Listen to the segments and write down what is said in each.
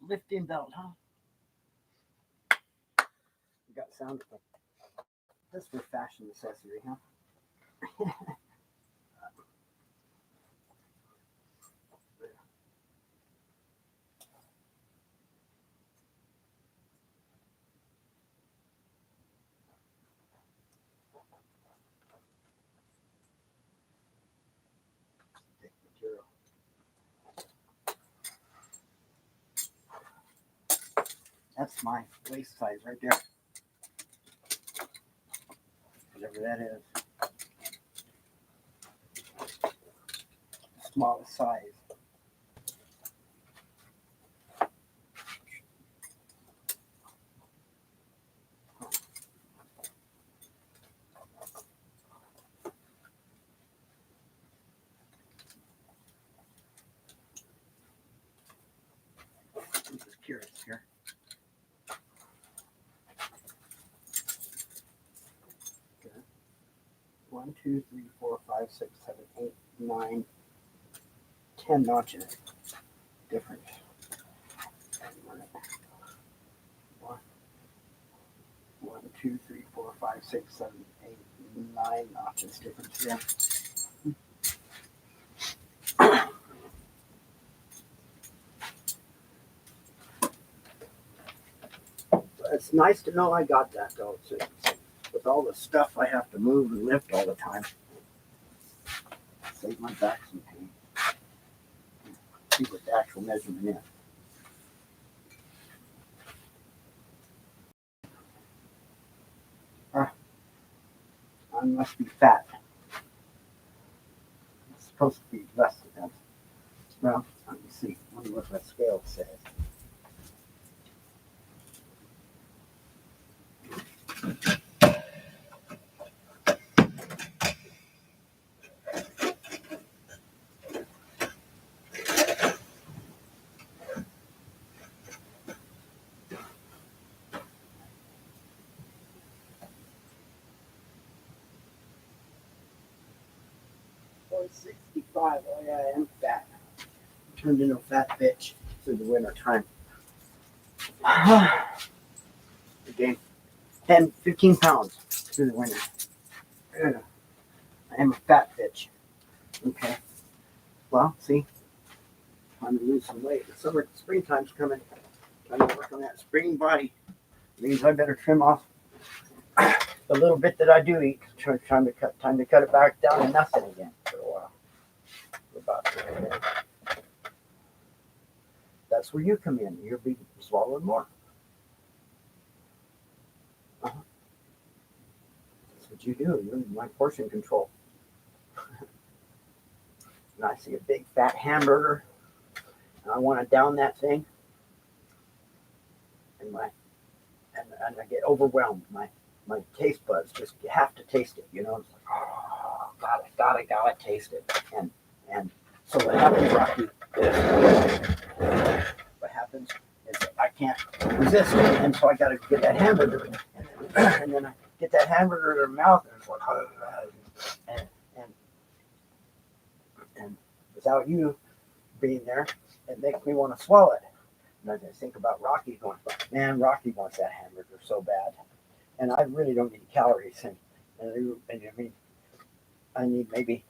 lifting belt, huh? You got sound effect. That's for fashion accessory, huh? Thick material. That's my waist size right there. Whatever that is. Smallest size. I'm just curious here. Okay. 1, 2, 3, 4, 5, 6, 7, 8, 9, 10 notches. Difference. One, 2, 3, 4, 5, 6, 7, 8, 9 notches difference there. It's nice to know I got that though. With all the stuff I have to move and lift all the time. Save my back some pain. See what the actual measurement is. I must be fat. It's supposed to be less than that. Well, let me see. I wonder what that scale says. Oh, 65. Oh yeah, I am fat. Turned into a fat bitch through the winter time. I gained 10, 15 pounds through the winter. I am a fat bitch. Okay. Well, see, time to lose some weight. The springtime's coming. Time to work on that spring body. Means I better trim off the little bit that I do eat. Time to cut it back down to nothing again for a while. That's where you come in. You'll be swallowing more. That's what you do. You're my portion control. And I see a big fat hamburger, and I want to down that thing, and I get overwhelmed. My taste buds just, you have to taste it. You know, it's like, oh, gotta taste it. And so what happens, Rocky? What happens is that I can't resist it, and so I gotta get that hamburger, and then I get that hamburger in my mouth, and it's like, and without you being there, it makes me want to swallow it. And I think about Rocky going, man, Rocky wants that hamburger so bad. And I really don't need calories. And I mean, I need maybe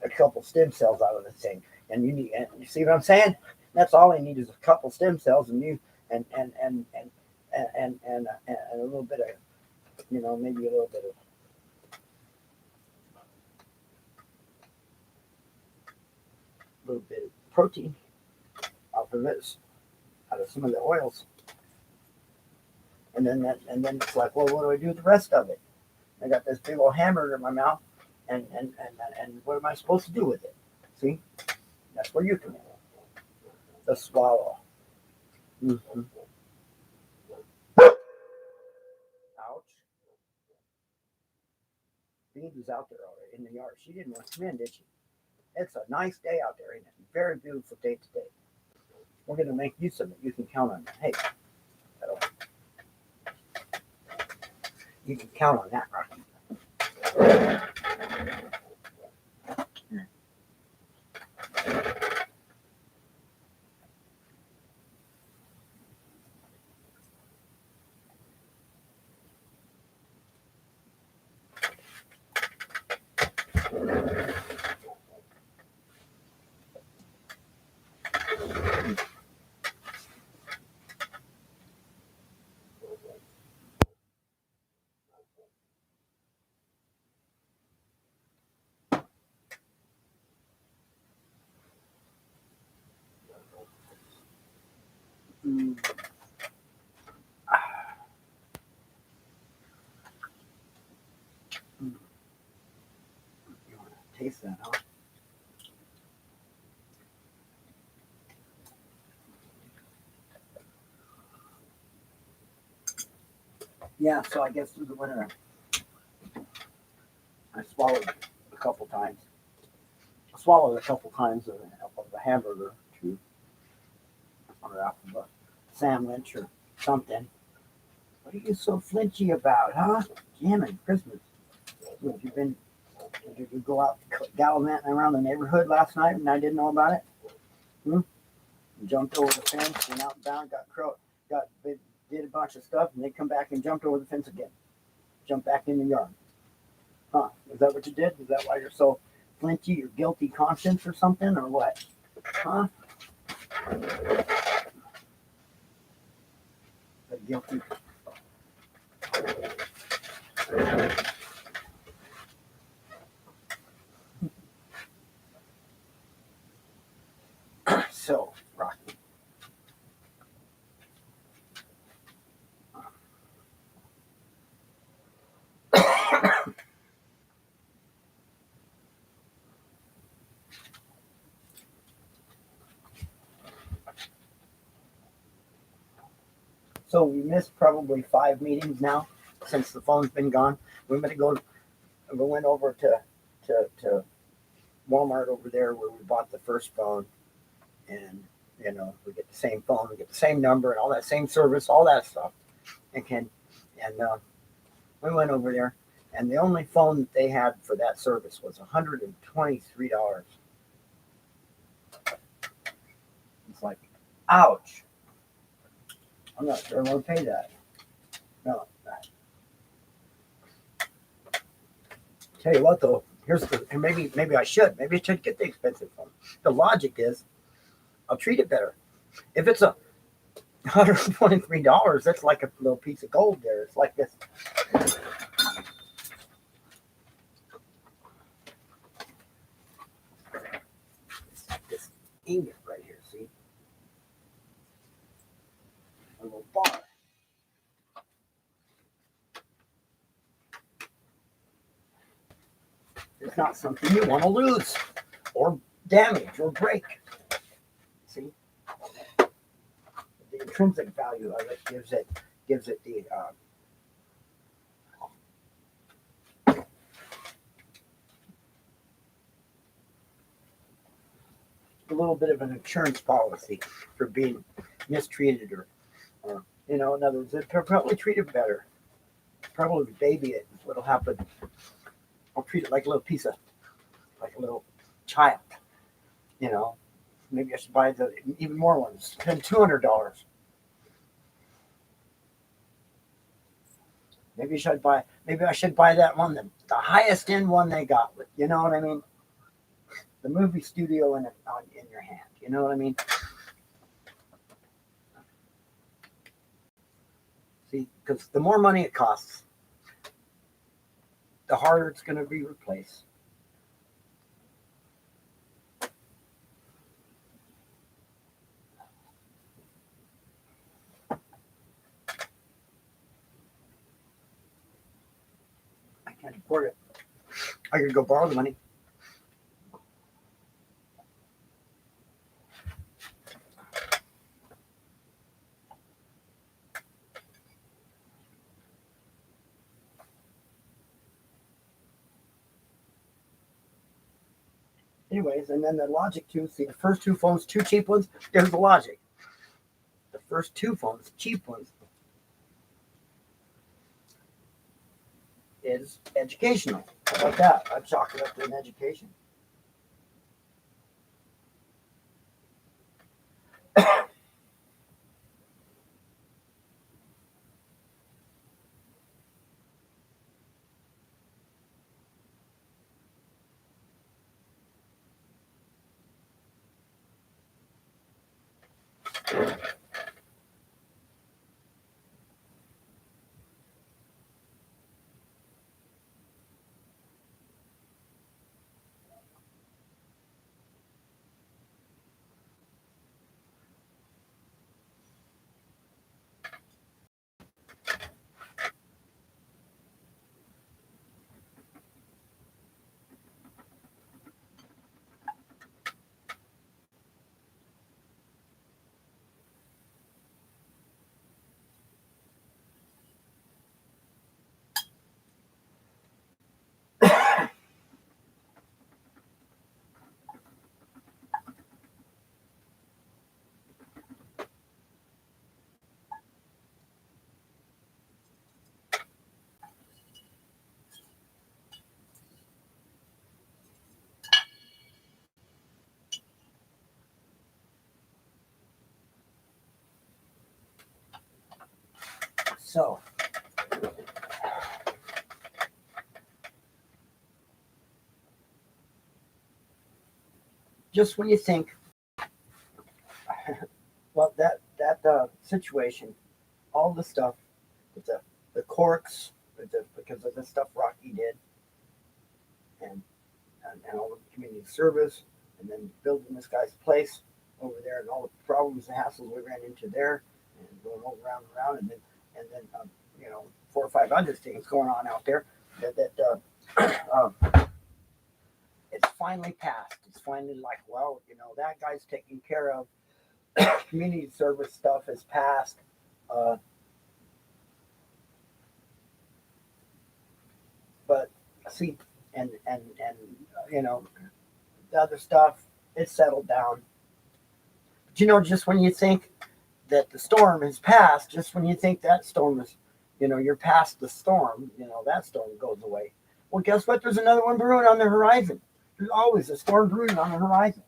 a couple stem cells out of this thing. And you see what I'm saying? That's all I need is a couple stem cells and a little bit of, maybe a little bit of protein out of some of the oils. And then it's like, well, what do I do with the rest of it? I got this big old hamburger in my mouth, and what am I supposed to do with it? See, that's where you come in. The swallow. Mm-hmm. Ouch. Beans was out there already in the yard. She didn't want to come in, did she? It's a nice day out there, isn't it? Very beautiful day today. We're going to make use of it. You can count on that. Hey, you can count on that, Rocky. Mm. Mm. You want to taste that, huh? Yeah, so I guess through the winter I swallowed a couple times. I swallowed a couple times of a hamburger too, or out of a sandwich or something. What are you so flinchy about, huh? Jamming Christmas. Have you been? Did you go out gallivanting around the neighborhood last night and I didn't know about it? Hmm? Jumped over the fence, went out and down, did a bunch of stuff, and they come back and jumped over the fence again. Jumped back in the yard. Huh? Is that what you did? Is that why you're so flinchy? Your guilty conscience or something, or what? Huh? The guilty. So, Rocky. So we missed probably 5 meetings now since the phone's been gone. We went to go. We went over to Walmart over there where we bought the first phone, and we get the same phone, we get the same number, and all that same service, all that stuff. And we went over there, and the only phone that they had for that service was $123. It's like, ouch! I'm not sure I want to pay that. No. Tell you what, though, and maybe I should. Maybe I should get the expensive phone. The logic is, I'll treat it better. If it's $123, that's like a little piece of gold there. It's like this. This ingot right here, see? A little bar. It's not something you want to lose or damage or break. See? The intrinsic value of it gives it the a little bit of an insurance policy for being mistreated or in other words, they'll probably treat it better. Probably baby it. What'll happen? I'll treat it like a little like a little child. You know, maybe I should buy the even more ones. Spend $200. Maybe I should buy that one, the highest end one they got with. You know what I mean? The movie studio in your hand. You know what I mean? See, because the more money it costs, the harder it's going to be replaced. I can't afford it. I could go borrow the money. Anyways, and then the logic too. See, the first two phones, two cheap ones. There's the logic. The first two phones, cheap ones, is educational. How about that? I'd chalk it up to an education. So, just when you think, well, that situation, all the stuff, with the corks, because of the stuff Rocky did, and, and all the community service, and then building this guy's place over there, and all the problems and hassles we ran into there, and going all around and around, and then 4 or 5 other things going on out there that it's finally passed. It's finally like, well, that guy's taken care of. Community service stuff is passed. But see, and the other stuff, it's settled down. But just when you think that the storm has passed, just when you think that storm is, you're past the storm, that storm goes away. Well, guess what? There's another one brewing on the horizon. There's always a storm brewing on the horizon.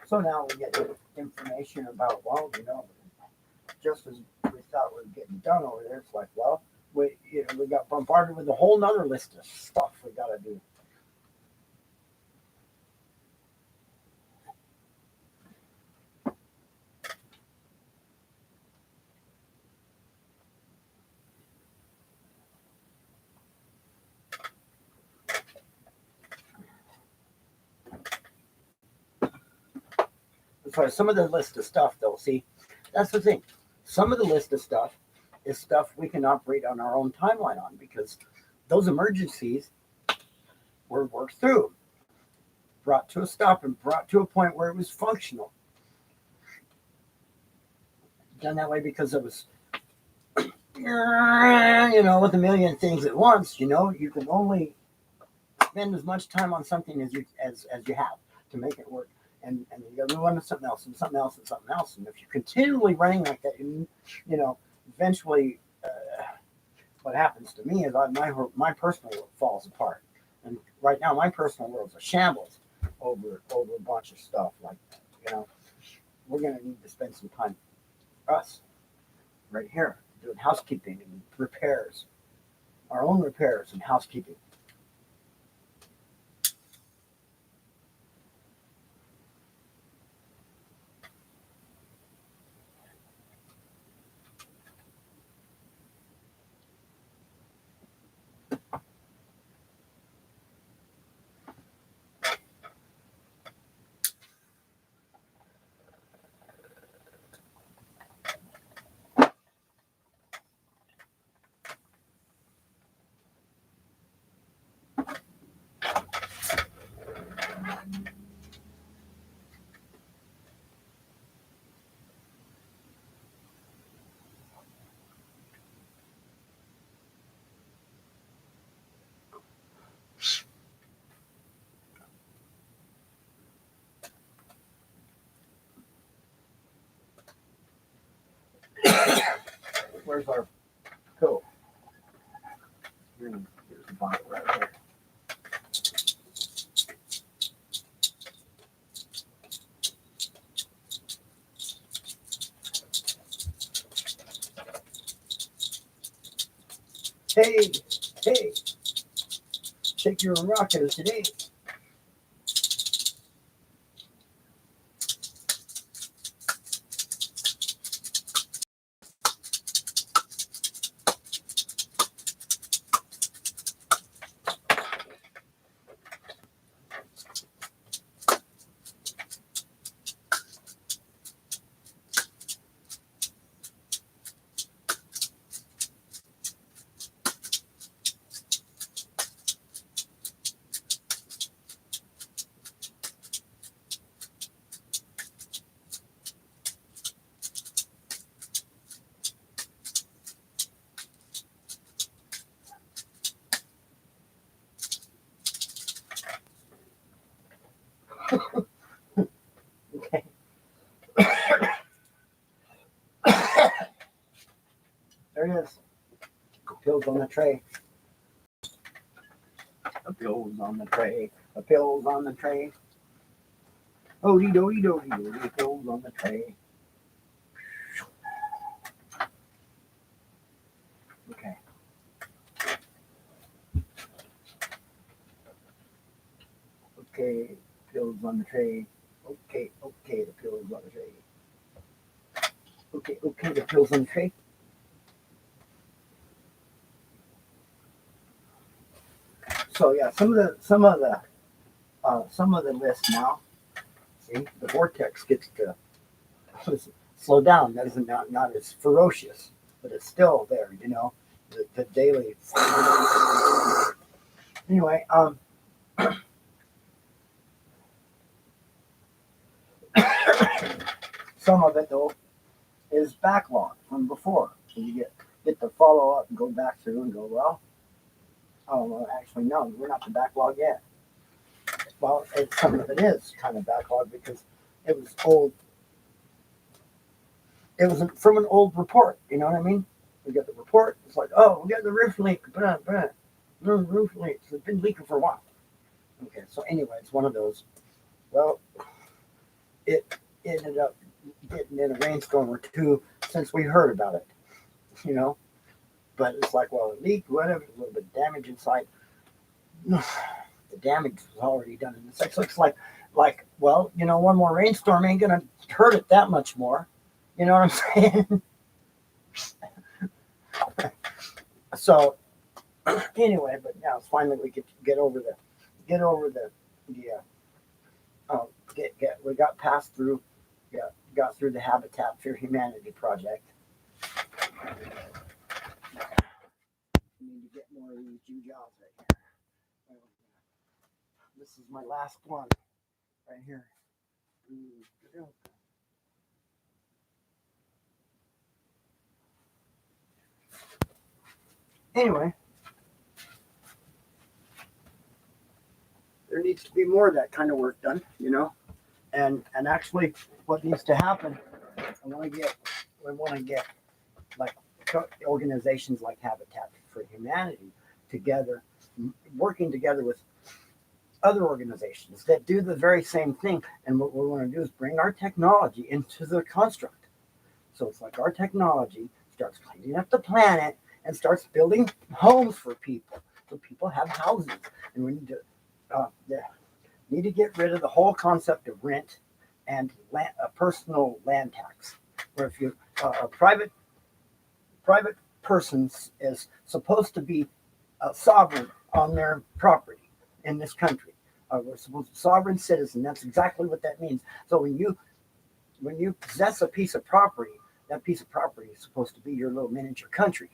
So now we get information about, well, just as we thought we were getting done over there, it's like, well, we got bombarded with a whole nother list of stuff we got to do. As far as some of the list of stuff, though, see, that's the thing. Some of the list of stuff is stuff we can operate on our own timeline on, because those emergencies were worked through, brought to a stop, and brought to a point where it was functional. Done that way because it was, with a million things at once, you can only spend as much time on something as you have to make it work. And you got to move on to something else and something else and something else. And if you're continually running like that, eventually, what happens to me is my personal world falls apart. And right now, my personal world's a shambles over a bunch of stuff like that. We're going to need to spend some time, us, right here, doing housekeeping and repairs, our own repairs and housekeeping. Where's our coat? Here's the bottle right here. Hey, take your rocket today. Okay. There it is. The pills on the tray. The pills on the tray. The pills on the tray. Oh, dee do, the pills on the tray. Okay. Okay, pills on the tray. Okay, the pills on the tray. Okay, the pills on the tray. So yeah, some of the lists now. See, the Vortex gets to slow down. That isn't not as ferocious, but it's still there. You know, the daily. Anyway, some of it though is backlog from before, so you get to follow up and go back through and go, well, oh well, actually no, we're not the backlog yet. Well, some of it is kind of backlog because it was old. It was from an old report. You know what I mean? We get the report. It's like, oh, we got the roof leak. No roof leaks. It's been leaking for a while. Okay, so anyway, it's one of those. Well, it ended up getting in a rainstorm or two since we heard about it. You know, but it's like, well, it leaked, whatever, a little bit of damage inside. The damage was already done in the sex. So it's like, well, you know, one more rainstorm ain't gonna hurt it that much more. You know what I'm saying? So anyway, but now finally we get over the we got passed through, got through the Habitat for Humanity project. We need to get more of these Jew jobs right here. This is my last one right here. Anyway, there needs to be more of that kind of work done, you know. And actually, what needs to happen, we want to get like organizations like Habitat for Humanity together, working together with other organizations that do the very same thing. And what we want to do is bring our technology into the construct. So it's like our technology starts cleaning up the planet and starts building homes for people, so people have houses. And we need to get rid of the whole concept of rent and a personal land tax, where if you a private person is supposed to be sovereign on their property in this country. We're supposed to sovereign citizen. That's exactly what that means. So when you possess a piece of property, that piece of property is supposed to be your little miniature country.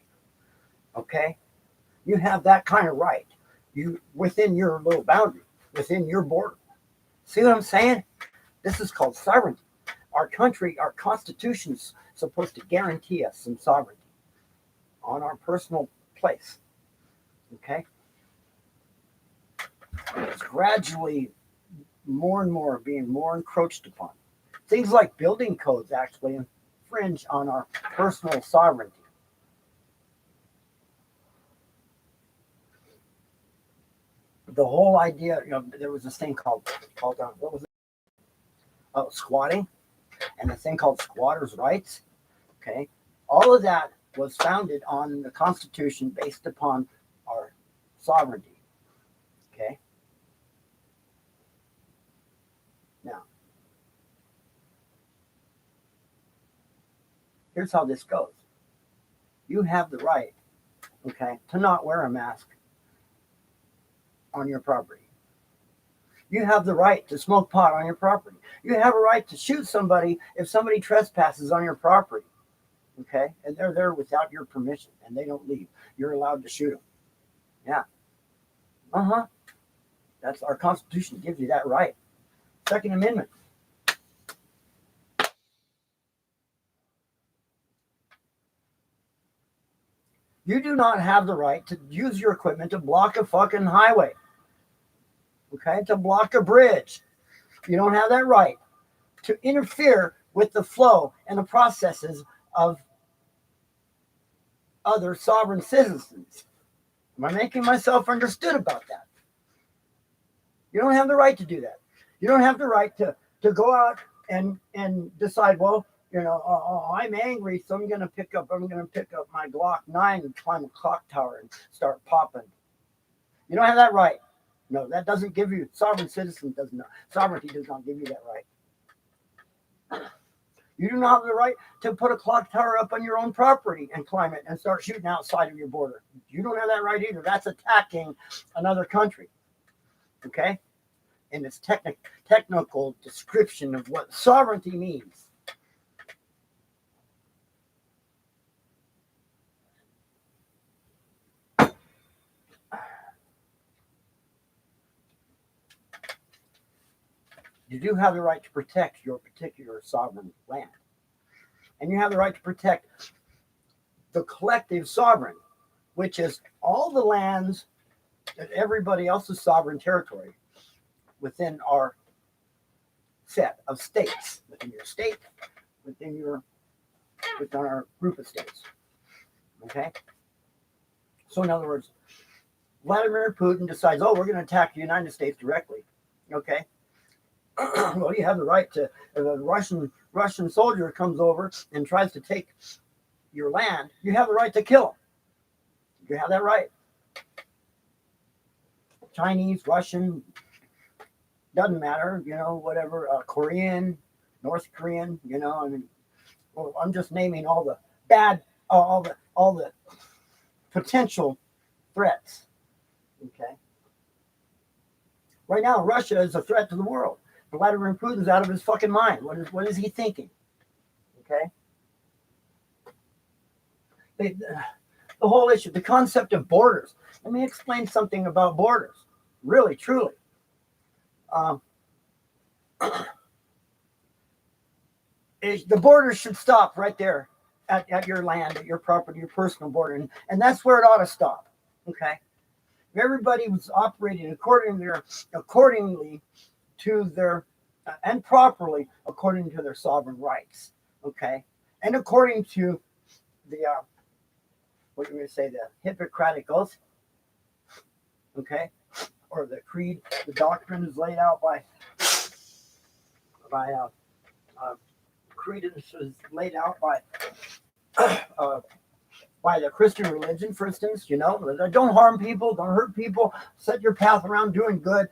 Okay, you have that kind of right. You within your little boundary, within your border. See what I'm saying? This is called sovereignty. Our country, our constitution is supposed to guarantee us some sovereignty on our personal place. Okay? It's gradually more and more being more encroached upon. Things like building codes actually infringe on our personal sovereignty. The whole idea, you know, there was this thing called what was it? Squatting, and a thing called squatters' rights. Okay, all of that was founded on the Constitution, based upon our sovereignty. Okay. Now, here's how this goes. You have the right, okay, to not wear a mask on your property. You have the right to smoke pot on your property. You have a right to shoot somebody if somebody trespasses on your property. Okay? And they're there without your permission and they don't leave. You're allowed to shoot them. Yeah. Uh-huh. That's our Constitution gives you that right. Second Amendment. You do not have the right to use your equipment to block a fucking highway. Okay? To block a bridge. You don't have that right to interfere with the flow and the processes of other sovereign citizens. Am I making myself understood about that? You don't have the right to do that. You don't have the right to go out and decide, well, I'm angry, so I'm gonna pick up my Glock 9 and climb a clock tower and start popping. You don't have that right. No, that doesn't give you sovereignty does not give you that right. You do not have the right to put a clock tower up on your own property and climb it and start shooting outside of your border. You don't have that right either. That's attacking another country. Okay? In its technical description of what sovereignty means. You do have the right to protect your particular sovereign land. And you have the right to protect the collective sovereign, which is all the lands that everybody else's sovereign territory within our set of states, within your state, within our group of states. Okay? So in other words, Vladimir Putin decides, we're going to attack the United States directly. Okay? Well, you have the right to, if a Russian soldier comes over and tries to take your land, you have the right to kill him. You have that right. Chinese, Russian, doesn't matter, whatever, Korean, North Korean, I'm just naming all the bad, all the potential threats. Okay. Right now, Russia is a threat to the world. Vladimir Putin's out of his fucking mind. What is he thinking? Okay. The whole issue, the concept of borders. Let me explain something about borders. Really, truly. The borders should stop right there at your land, at your property, your personal border. And that's where it ought to stop. Okay. If everybody was operating accordingly to their and properly according to their sovereign rights, okay, and according to the what you would say, the Hippocratic Oath, okay, or the creed, the doctrine is laid out by creed is laid out by the Christian religion, for instance. Don't harm people, don't hurt people, set your path around doing good,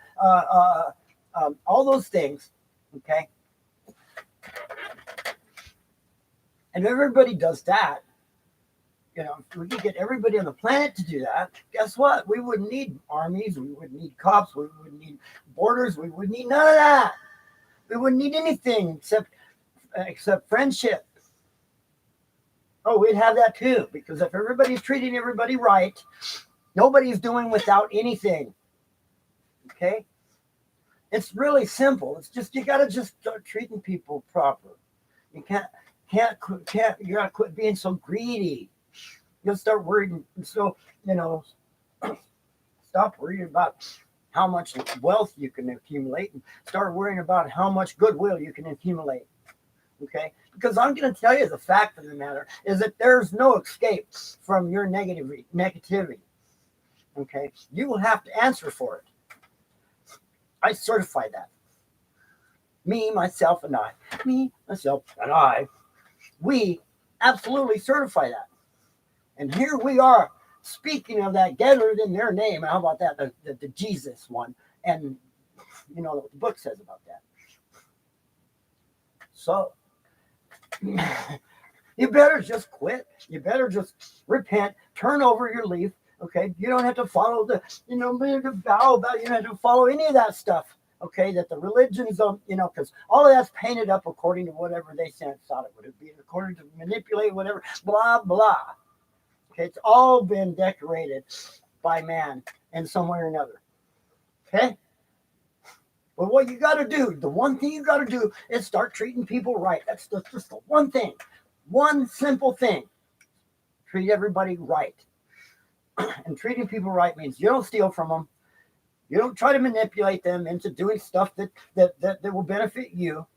all those things. Okay. And if everybody does that, if we could get everybody on the planet to do that, guess what? We wouldn't need armies, we wouldn't need cops, we wouldn't need borders, we wouldn't need none of that. We wouldn't need anything except friendship. Oh, we'd have that too, because if everybody's treating everybody right, nobody's doing without anything. Okay? It's really simple. It's just, you got to just start treating people proper. You can't, you got to quit being so greedy. You'll start worrying. So, stop worrying about how much wealth you can accumulate and start worrying about how much goodwill you can accumulate. Okay? Because I'm going to tell you the fact of the matter is that there's no escape from your negativity. Okay? You will have to answer for it. I certify that. Me, myself, and I. We absolutely certify that. And here we are speaking of that gathered in their name. How about that? The Jesus one. And you know what the book says about that. So you better just quit. You better just repent, turn over your leaf. Okay, you don't have to follow the vow about. You don't have to follow any of that stuff. Okay, that the religions of, because all of that's painted up according to whatever they thought it would be, according to manipulate whatever, blah blah. Okay, it's all been decorated by man in some way or another. Okay, but what you got to do, the one thing you got to do is start treating people right. That's just the one thing, one simple thing. Treat everybody right. And treating people right means you don't steal from them. You don't try to manipulate them into doing stuff that will benefit you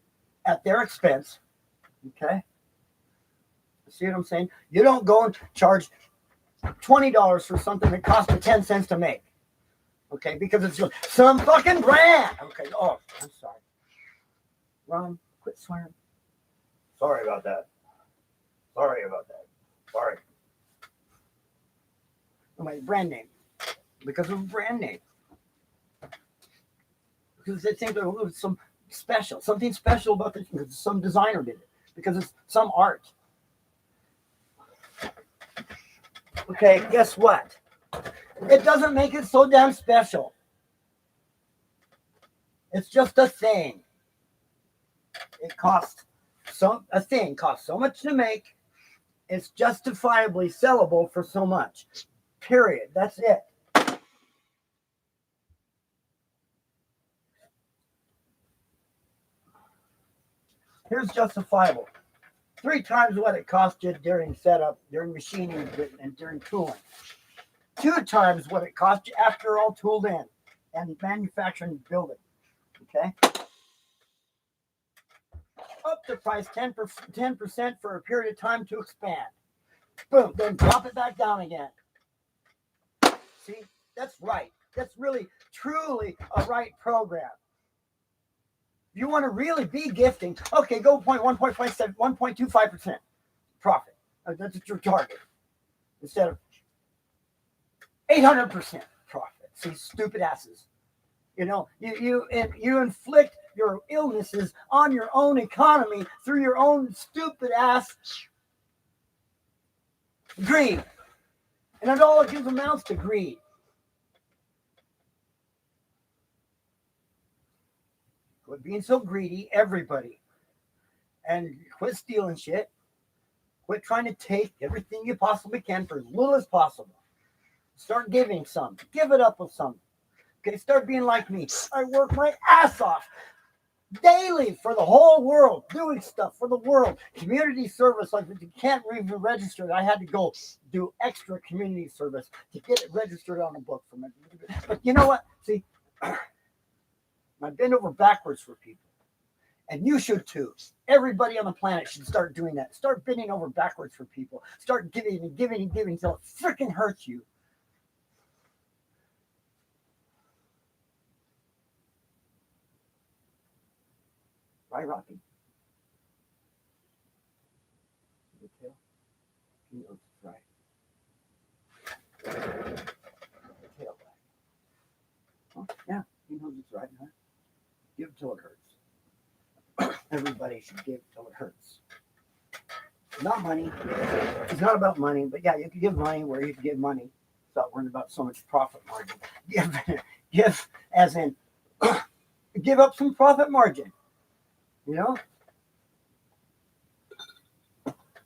at their expense. Okay? See what I'm saying? You don't go and charge $20 for something that costs you 10 cents to make. Okay? Because it's some fucking brand. Okay. Oh, I'm sorry. Ron, quit swearing. Sorry about that. Sorry about that. Sorry. My brand name. Because of brand name. Because they think there's something special about this because some designer did it. Because it's some art. Okay, guess what? It doesn't make it so damn special. It's just a thing. A thing costs so much to make. It's justifiably sellable for so much. Period. That's it. Here's justifiable. 3 times what it cost you during setup, during machining, and during tooling. 2 times what it cost you after all tooled in and manufacturing and building. Okay? Up the price 10% for a period of time to expand. Boom, then drop it back down again. See? That's right. That's really, truly a right program. You want to really be gifting, okay, go 1.25% profit. That's your target. Instead of 800% profit. See, stupid asses. You inflict your illnesses on your own economy through your own stupid ass greed. And it all just amounts to greed. Quit being so greedy, everybody. And quit stealing shit. Quit trying to take everything you possibly can for as little as possible. Start giving some. Give it up with some. Okay, start being like me. I work my ass off daily for the whole world, doing stuff for the world. Community service, like you can't even register it. I had to go do extra community service to get it registered on a book for me. But you know what? See, I bend over backwards for people. And you should too. Everybody on the planet should start doing that. Start bending over backwards for people. Start giving and giving and giving until it freaking hurts you. Right, Rocky? The tail? He knows it's right. The tail back. Oh, yeah, he knows it's right, huh? Give till it hurts. Everybody should give till it hurts. Not money. It's not about money, but yeah, you can give money where you can give money. Stop worrying about so much profit margin. Give as in give up some profit margin.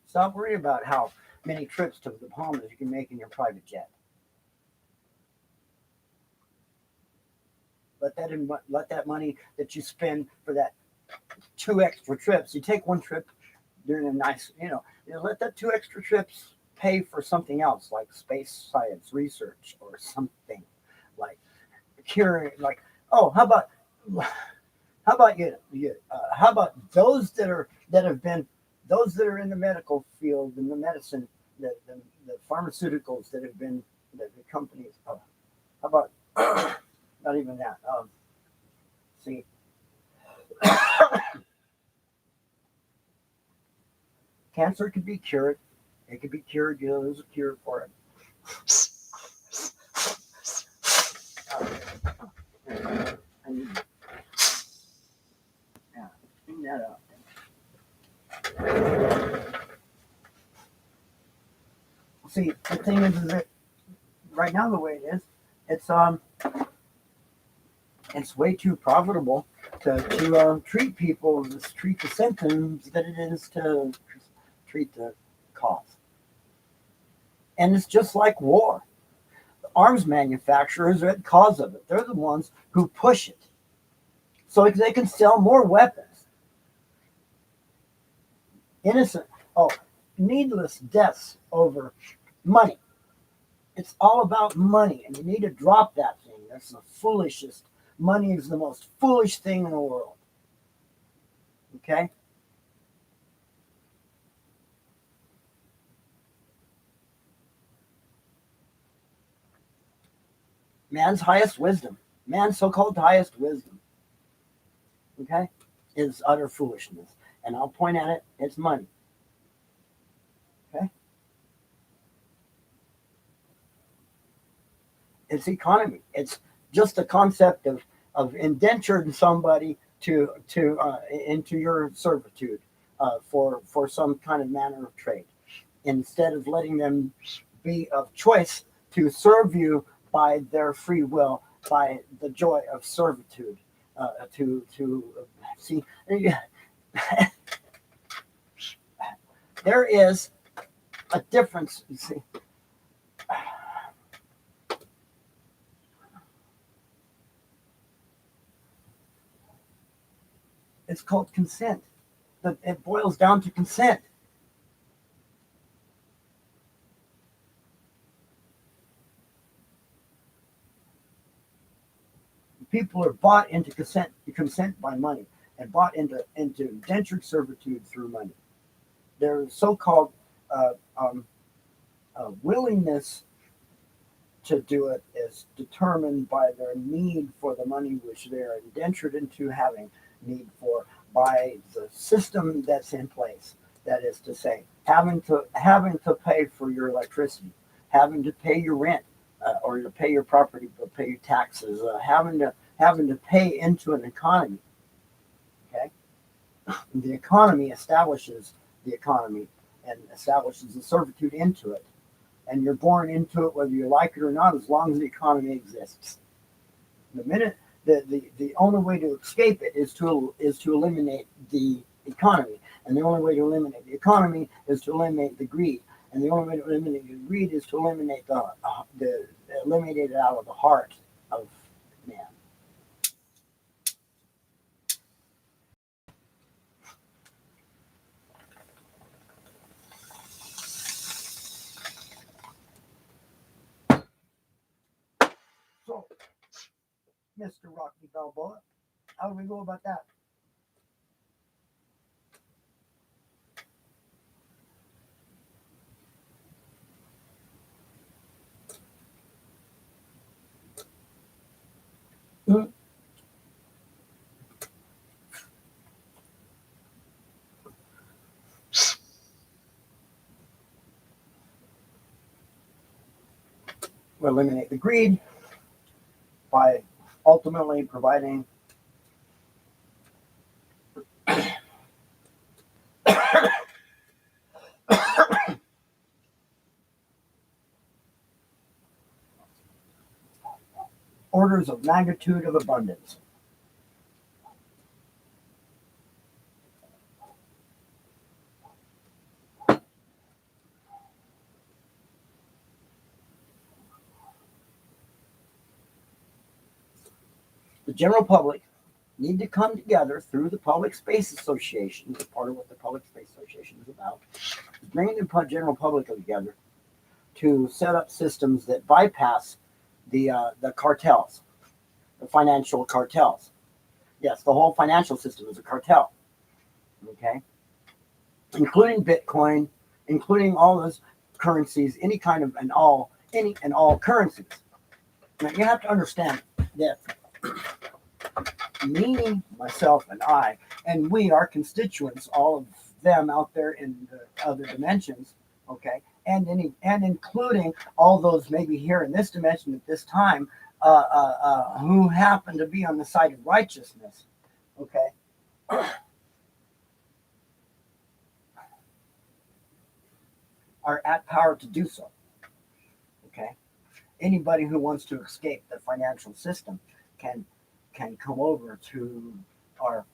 Stop worrying about how many trips to the Bahamas you can make in your private jet. Let that money that you spend for that 2 extra trips. You take 1 trip during a nice, let that 2 extra trips pay for something else like space science research or something like curing. Like, oh, how about how about those that are in the medical field, in the medicine, the pharmaceuticals that have been the companies. How about not even that? See, cancer could be cured. It could be cured. There's a cure for it. Clean that up. See, the thing is that right now the way it is, it's way too profitable to treat people, treat the symptoms that it is to treat the cause. And it's just like war. The arms manufacturers are the cause of it. They're the ones who push it so they can sell more weapons. Needless deaths over money. It's all about money, and you need to drop that thing. That's the foolishest. Money is the most foolish thing in the world. Okay? Man's highest wisdom, man's so-called highest wisdom, okay, is utter foolishness. And I'll point at it, it's money. Okay? It's economy. It's just the concept of indenturing somebody to into your servitude for some kind of manner of trade, instead of letting them be of choice to serve you by their free will, by the joy of servitude. To see, there is a difference. You see, it's called consent. It boils down to consent. People are bought into consent by money, and bought into indentured servitude through money. Their so-called uh, um, willingness to do it is determined by their need for the money which they are indentured into having need for by the system that's in place. That is to say, having to pay for your electricity, having to pay your rent, or to pay your property, but pay your taxes, having to pay into an economy. Okay, the economy establishes the economy and establishes the servitude into it, and you're born into it whether you like it or not, as long as the economy exists. The minute the only way to escape it is to eliminate the economy, and the only way to eliminate the economy is to eliminate the greed, and the only way to eliminate the greed is to eliminate the eliminate it out of the heart of man. So, Mr. Rocky Balboa, how do we go about that? Hmm? We eliminate the greed by ultimately providing orders of magnitude of abundance. The general public need to come together through the Public Space Association. As part of what the Public Space Association is about, is bringing the general public together to set up systems that bypass the cartels, the financial cartels. Yes, the whole financial system is a cartel. Okay, including Bitcoin, including all those currencies, any kind of any and all currencies. Now you have to understand that me, myself, and I, and we, our constituents, all of them out there in the other dimensions, okay, and including all those maybe here in this dimension at this time, who happen to be on the side of righteousness, okay, are at power to do so. Okay, anybody who wants to escape the financial system can come over to our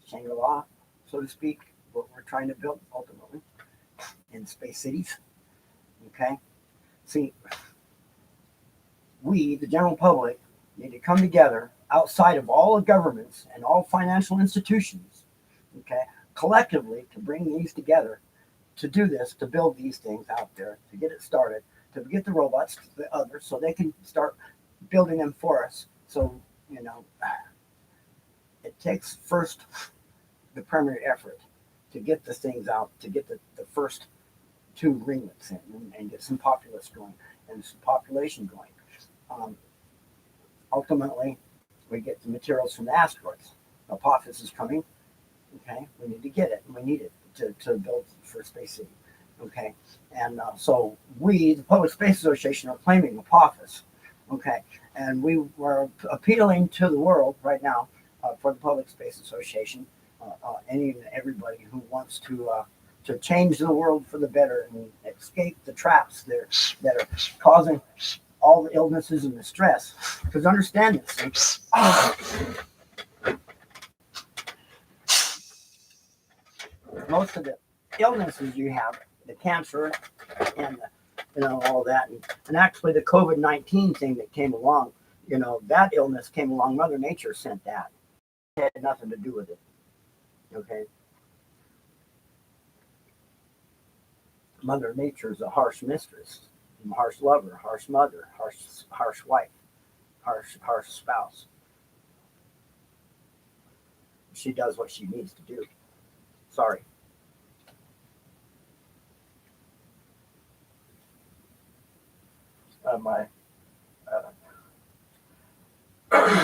Shangri-La, so to speak, what we're trying to build ultimately in space cities. Okay, see, we, the general public, need to come together outside of all the governments and all financial institutions, okay, collectively to bring these together to do this, to build these things out there, to get it started, to get the robots, the others, so they can start building them for us. So, you know, it takes first the primary effort to get the things out, to get the first two ringlets in and get some populace going and some population going. Um, Ultimately, we get the materials from the asteroids. Apophis is coming. Okay, we need to get it. We need it to build for Space City. Okay, and so we, the Public Space Association, are claiming Apophis. Okay, and we were appealing to the world right now for the Public Space Association, any and everybody who wants to change the world for the better and escape the traps that are causing all the illnesses and the stress. Because understand this, most of the illnesses you have, the cancer and all that, and actually the COVID-19 thing that came along, that illness came along. Mother Nature sent that. It had nothing to do with it. Okay. Mother Nature is a harsh mistress, a harsh lover, harsh mother, harsh wife, harsh spouse. She does what she needs to do. Sorry.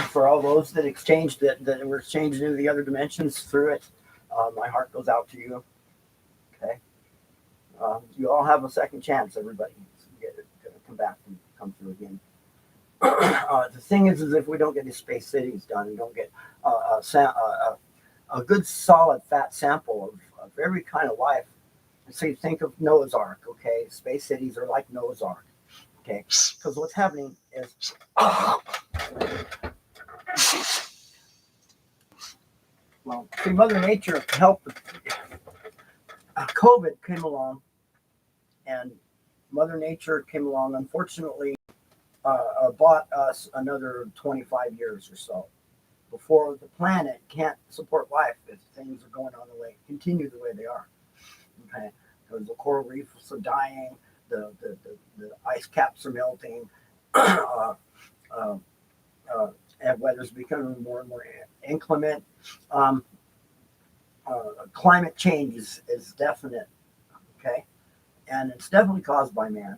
For all those that exchanged that were exchanged into the other dimensions through it, my heart goes out to you. Okay. You all have a second chance, everybody. To come back and come through again. The thing is if we don't get these space cities done and don't get a good solid fat sample of every kind of life. So you think of Noah's Ark, okay? Space cities are like Noah's Ark, okay? Because what's happening is, well, see, Mother Nature helped. COVID came along, and Mother Nature came along. Unfortunately, bought us another 25 years or so before the planet can't support life if things are going on continue the way they are. Okay, because the coral reefs are dying, the ice caps are melting, and weather's becoming more and more inclement. Climate change is definite. Okay, and it's definitely caused by man.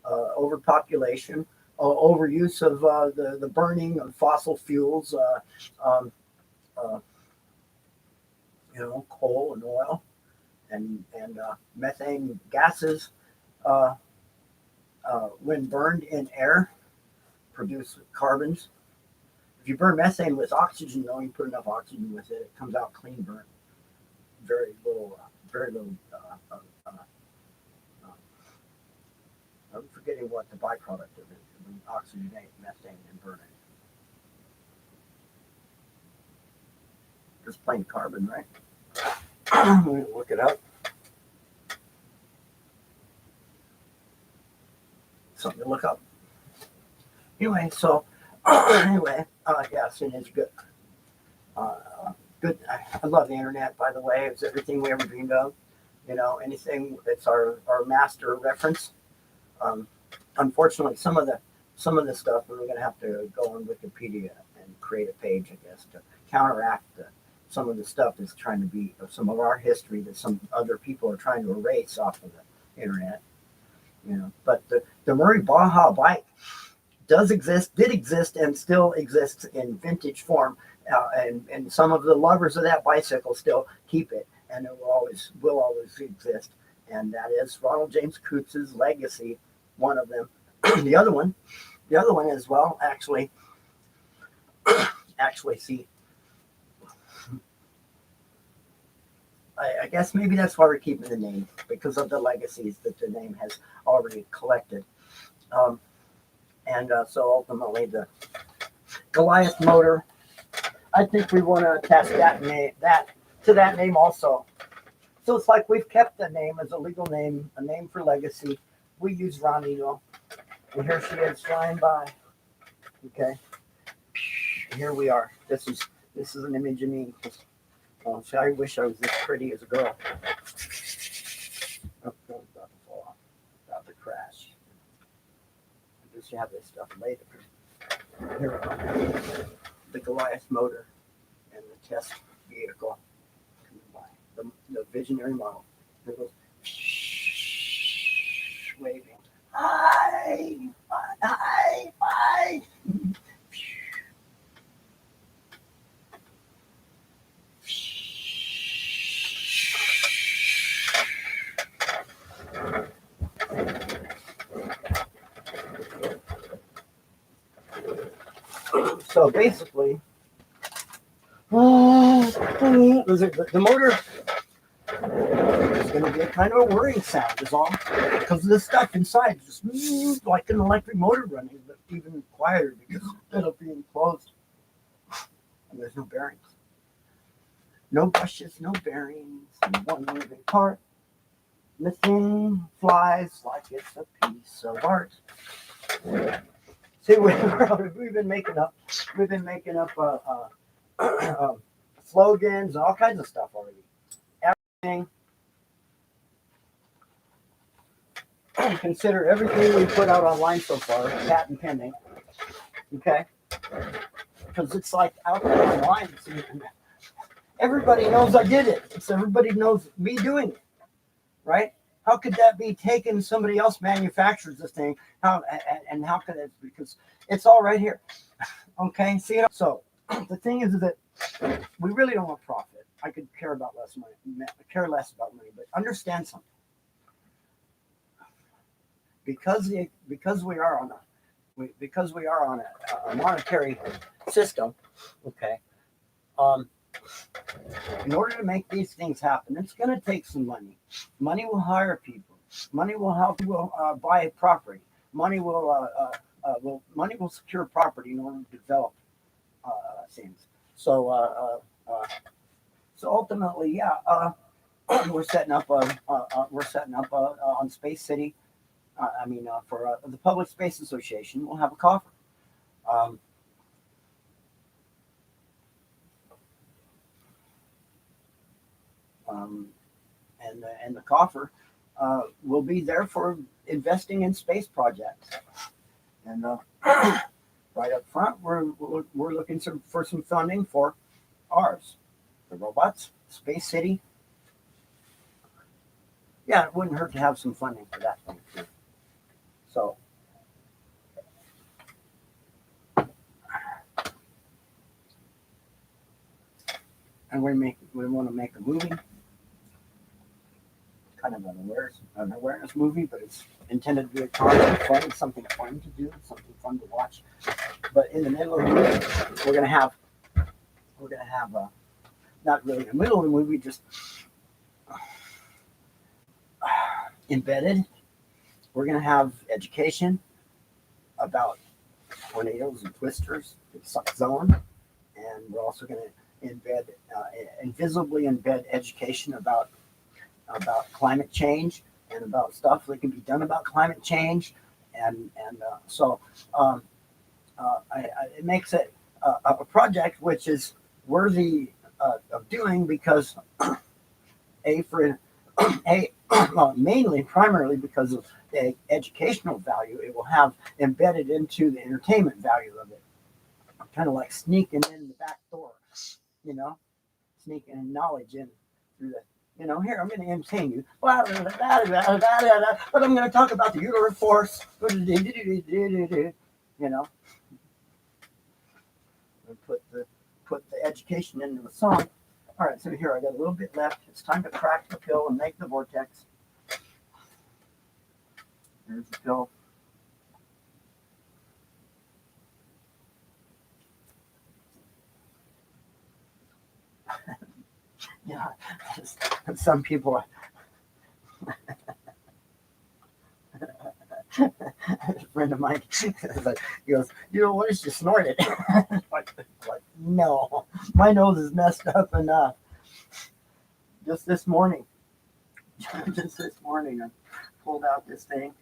Overpopulation, overuse of the burning of fossil fuels, coal and oil, and methane gases, when burned in air, produce carbons. If you burn methane with oxygen, though, you put enough oxygen with it, it comes out clean burn. Very little. I'm forgetting what the byproduct of it when oxygenate methane and burn it. Just plain carbon, right? I'm going to look it up. Something to look up. Anyway, so yes, it is good. Good. I love the internet, by the way. It's everything we ever dreamed of. Anything that's our master reference. Unfortunately, some of the stuff we're going to have to go on Wikipedia and create a page, I guess, to counteract some of the stuff that's trying to be some of our history that some other people are trying to erase off of the internet. But the Murray Baja bike did exist, and still exists in vintage form, and some of the lovers of that bicycle still keep it, and it will always exist. And that is Ronald James Coots's legacy. One of them. the other one as well. Actually, see, I guess maybe that's why we're keeping the name, because of the legacies that the name has already collected. And so ultimately, the Goliath motor, I think we want to attach that to that name also. So it's like we've kept the name as a legal name, a name for legacy. We use Ron Eagle, and here she is flying by. Okay, here we are. This is an image of me. So I wish I was this pretty as a girl. Oh, about to fall off, about to crash. used to have this stuff later. Here, the Goliath motor and the test vehicle, the visionary model. It goes waving. Hi, hi, hi. So basically, the motor is going to be a kind of a whirring sound, is all, because the stuff inside just like an electric motor running, but even quieter because it'll be enclosed. And there's no bearings, no brushes, no bearings, one moving part. The thing flies like it's a piece of art. See, we've been making up slogans, all kinds of stuff already. Everything. Consider everything we put out online so far patent pending. Okay, because it's like out there online. Everybody knows I did it. It's everybody knows me doing it, right? How could that be taken? Somebody else manufactures this thing. How could it? Because it's all right here. Okay. See, so the thing is that we really don't want profit. I could care about less money, care less about money, but understand something. Because we are on a monetary system. Okay. In order to make these things happen, it's going to take some money. Money will hire people. Money will help. Will buy property. Money will secure property in order to develop things. So ultimately, yeah, we're setting up on Space City. For the Public Space Association, we'll have a coffer. And the coffer will be there for investing in space projects. And right up front, we're looking for some funding for ours, the robots, Space City. Yeah, it wouldn't hurt to have some funding for that thing too. So. And we want to make a movie, kind of an awareness movie, but it's intended to be a concept fun, something fun to do, something fun to watch. But in the middle of the movie, we're gonna have not really in the middle of the movie, just embedded. We're gonna have education about tornadoes and twisters, the suck zone, and we're also gonna invisibly embed education about climate change and about stuff that can be done about climate change, so it makes it a project which is worthy of doing because primarily because of the educational value it will have embedded into the entertainment value of it, kind of like sneaking in the back door. Sneaking knowledge in through the, here, I'm going to entertain you, but I'm going to talk about the uterine force, and put the education into the song. All right, so here, I got a little bit left. It's time to crack the pill and make the vortex. There's the pill. Yeah, some people. A friend of mine, he goes, what is you snorted? like, no, my nose is messed up enough. Just this morning, I pulled out this thing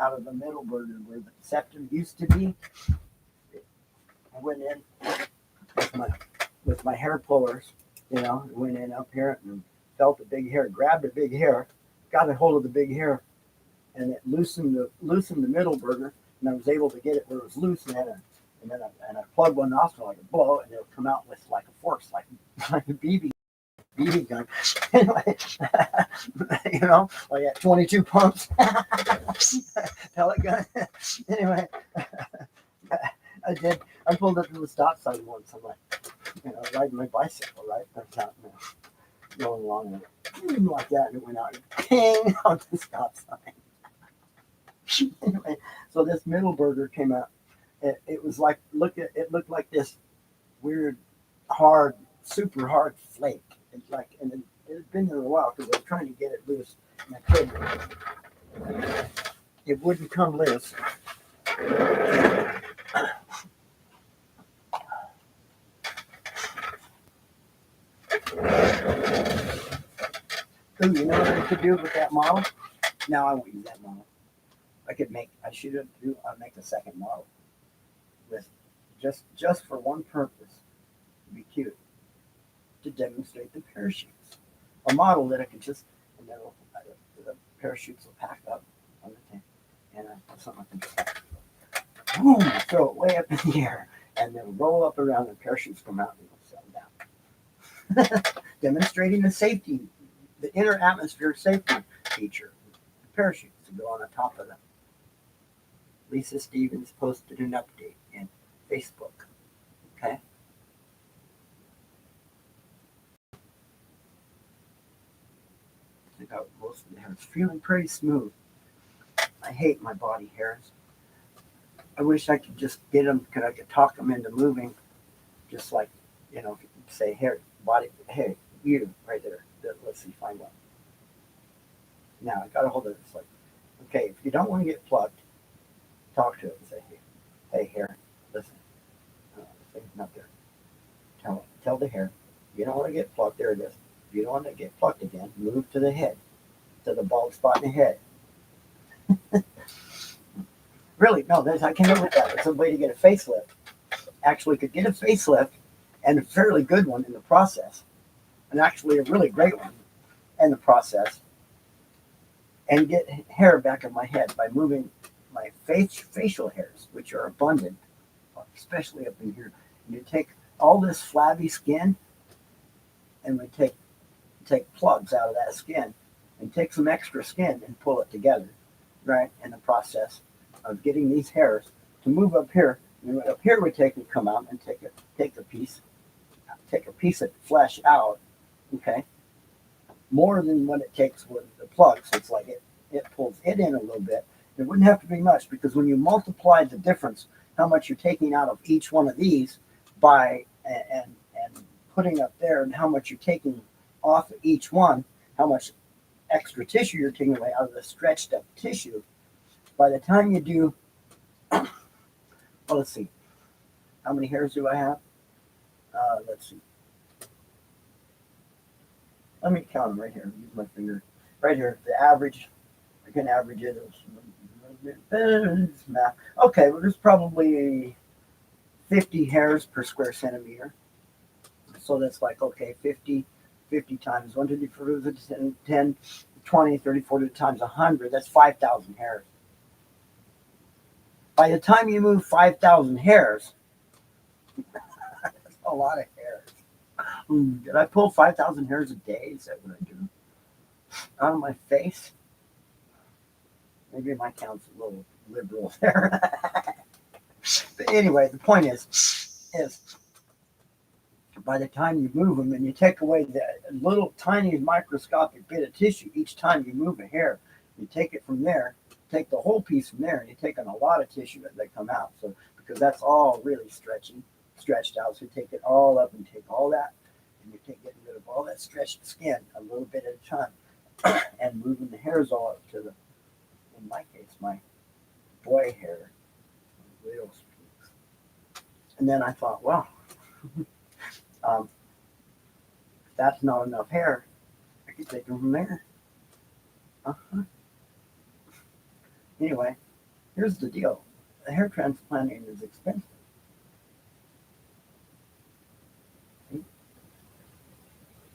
out of the middle burger where the septum used to be. I went in with my hair pullers. Went in up here and felt the big hair, grabbed the big hair, got a hold of the big hair, and it loosened the middle burger, and I was able to get it where it was loose, and I plugged one nostril, I could blow, and it would come out with like a force, like a BB gun. Anyway, like at 22 pumps, pellet gun. Anyway, I pulled up to the stop sign once. I'm like, riding my bicycle, right? That's out, going along like that, and it went out, ping, on the stop sign. Anyway, so this middle burger came out. It was like, it looked like this weird, hard, super hard flake. And it had been there a while because I was trying to get it loose, and I couldn't. It wouldn't come loose. Ooh, you know what I could do with that model? Now I won't use that model. I'd make a second model with just for one purpose, to be cute, to demonstrate the parachutes. A model that I could just, and then the parachutes will pack up on the tank, and something I can just boom, throw it way up in the air, and then roll up around, and parachutes come out and they'll settle down. Demonstrating the inner atmosphere safety feature. The parachutes to go on the top of them. Lisa Stevens posted an update in Facebook. Okay. I got most of the hair. It's feeling pretty smooth. I hate my body hairs. I wish I could just get them, I could talk them into moving, just like, if you say, hey, you, right there. Let's see, find one. Now, I got a hold of this, like, okay, if you don't want to get plucked, talk to it and say, hey, hair, listen. Not there. Tell the hair, you don't want to get plucked, there it is. If you don't want to get plucked again, move to the head, to the bald spot in the head. Really, no, I can live with that. It's a way to get a facelift. Actually, could get a facelift, and a fairly good one in the process, and actually a really great one in the process, and get hair back in my head by moving my facial hairs, which are abundant, especially up in here. And you take all this flabby skin, and we take plugs out of that skin, and take some extra skin and pull it together, right? In the process of getting these hairs to move up here. And up here we come out and take a piece of flesh out, okay? More than what it takes with the plug. So it's like it pulls it in a little bit. It wouldn't have to be much, because when you multiply the difference, how much you're taking out of each one of these by and putting up there, and how much you're taking off of each one, how much extra tissue you're taking away out of the stretched up tissue. By the time you do, well, let's see, how many hairs do I have? Let's see. Let me count them right here. Use my finger. Right here, the average. I can average it. Math. Okay, well, there's probably 50 hairs per square centimeter. So that's like, okay, 50 times 1, 2, 3, 4, 10, 20, 30, 40 times 100. That's 5,000 hairs. By the time you move 5,000 hairs, that's a lot of hairs. Did I pull 5,000 hairs a day? Is that what I do? Out of my face? Maybe my count's a little liberal there. But anyway, the point is by the time you move them and you take away the little tiny microscopic bit of tissue each time you move a hair, you take it from there, take the whole piece from there, and you're taking a lot of tissue as they come out. So because that's all really stretched out, so you take it all up and take all that, and you take getting rid of all that stretched skin a little bit at a time, and moving the hairs all up to in my case, my boy hair, real streaks. And then I thought, well, if that's not enough hair, I could take them from there. Anyway, here's the deal. The hair transplanting is expensive.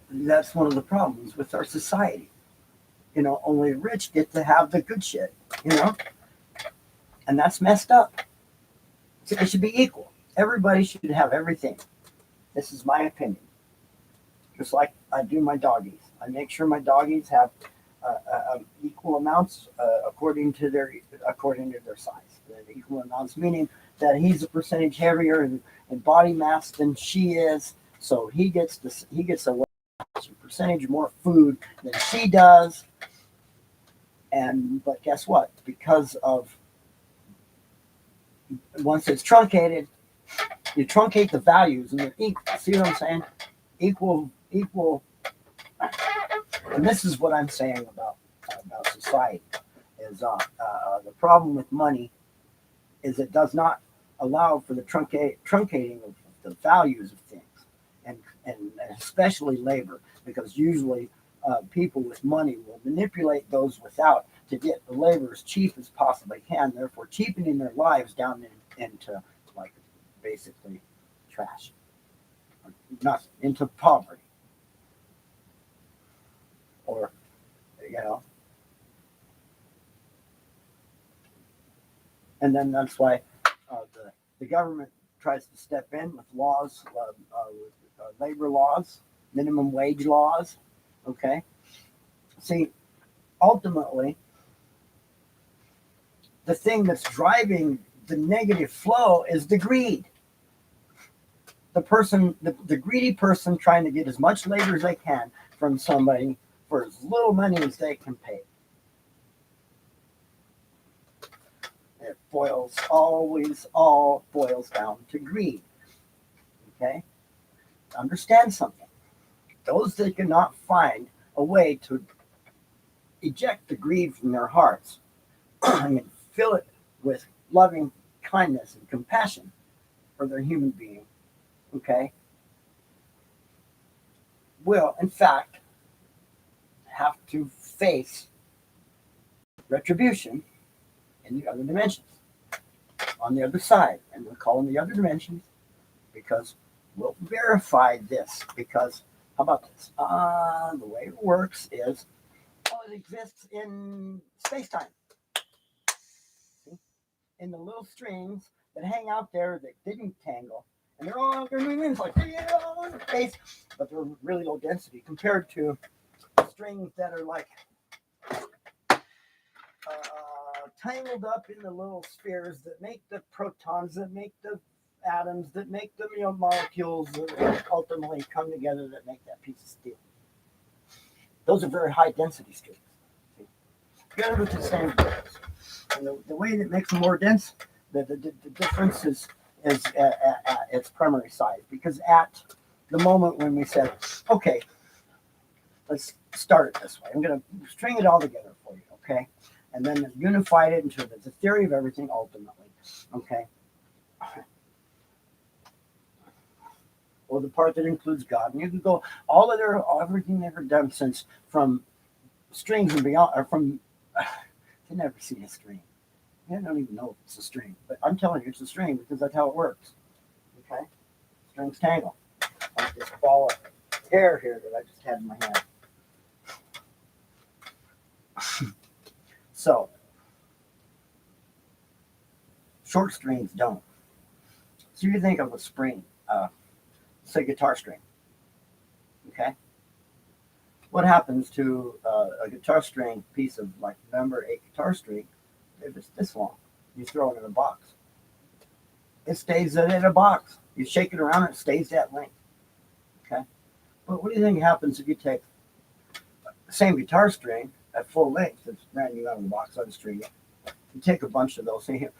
That's one of the problems with our society. Only rich get to have the good shit, And that's messed up. It should be equal. Everybody should have everything. This is my opinion. Just like I do my doggies. I make sure my doggies have equal amounts according to their size. The equal amounts meaning that he's a percentage heavier in body mass than she is, so he gets a percentage more food than she does. And but guess what? Because of once it's truncated, you truncate the values and they're equal. See what I'm saying? Equal. And this is what I'm saying about society is the problem with money is it does not allow for the truncating of the values of things, and especially labor, because usually people with money will manipulate those without to get the labor as cheap as possibly can, therefore cheapening their lives down into like basically trash, not into poverty, or you know. And then that's why the government tries to step in with laws, labor laws, minimum wage laws. Okay. See, ultimately, the thing that's driving the negative flow is the greed. The greedy person trying to get as much labor as they can from somebody for as little money as they can pay. It always all boils down to greed. Okay? Understand something. Those that cannot find a way to eject the greed from their hearts and fill it with loving kindness and compassion for their human being, okay, will in fact have to face retribution in the other dimensions, on the other side. And we'll call them the other dimensions because we'll verify this. Because, how about this? The way it works is, it exists in space-time. See? In the little strings that hang out there that didn't tangle. And they're moving like all in space, but they're really low density compared to strings that are like tangled up in the little spheres that make the protons, that make the atoms, that make the molecules that ultimately come together that make that piece of steel. Those are very high density strings. Together with the same purpose. And the way that makes them more dense, the difference is at its primary size. Because at the moment when we said, okay, let's start it this way. I'm going to string it all together for you, okay? And then unified it into the theory of everything ultimately, okay? Or the part that includes God. And you can go everything they've ever done since from strings and beyond, or from, you never seen a string. I don't even know if it's a string, but I'm telling you it's a string because that's how it works, okay? Strings tangle. Like this ball of hair here that I just had in my hand. So, short strings don't. So you think of a string, say guitar string, okay? What happens to a guitar string piece of like number 8 guitar string if it's this long? You throw it in a box. It stays in a box. You shake it around, it stays that length, okay? But what do you think happens if you take the same guitar string at full length that's brand new out of the box, unstring it? You take a bunch of those here.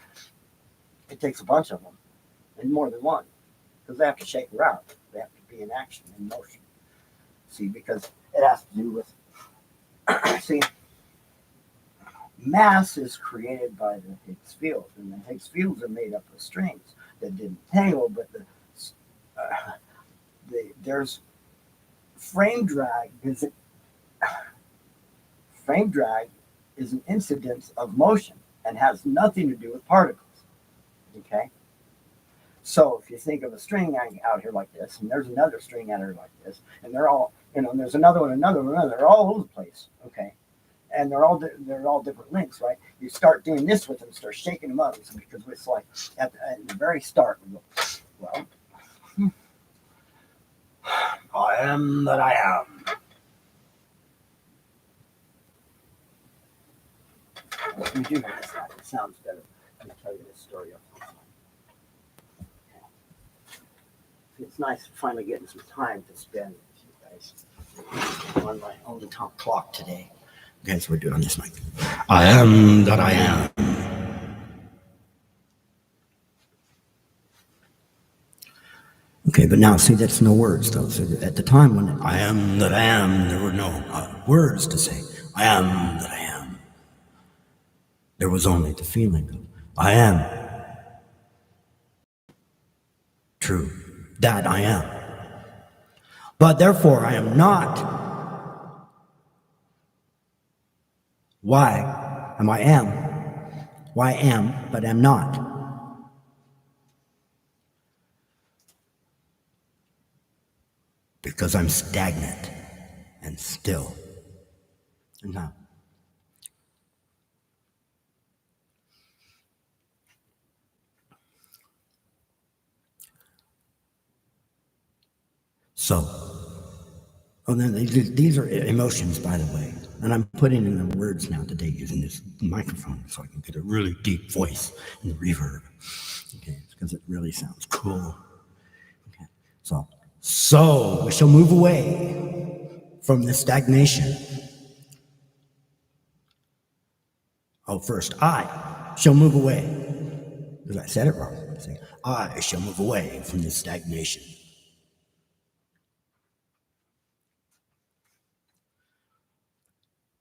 It takes a bunch of them, and more than one, because they have to shake around. They have to be in action, in motion. See, because it has to do with, see, mass is created by the Higgs field, and the Higgs fields are made up of strings that didn't tangle, but there's frame drag. Frame drag is an incidence of motion and has nothing to do with particles. Okay? So if you think of a string out here like this, and there's another string out here like this, and they're all, and there's another one, they're all over the place. Okay? and they're all different lengths, right? You start doing this with them, start shaking them up, because it's like at the very start, we go, well, I am that I am. Let me do this. It sounds better. Let me tell you this story. It's nice finally getting some time to spend with you guys on my own top clock today. Okay, so we're doing this mic. I am that I am. Okay, but now see, that's no words though. So at the time when I am that I am, there were no words to say. I am that I am. There was only the feeling of I am. True, that I am. But therefore I am not. Why am I am? Why am, but am not? Because I'm stagnant and still. And now. So, then these are emotions, by the way, and I'm putting in the words now today using this microphone so I can get a really deep voice and the reverb. Okay, because it really sounds cool. Okay, so we shall move away from the stagnation. Oh, first, I shall move away. Because I said it wrong. I shall move away from this stagnation.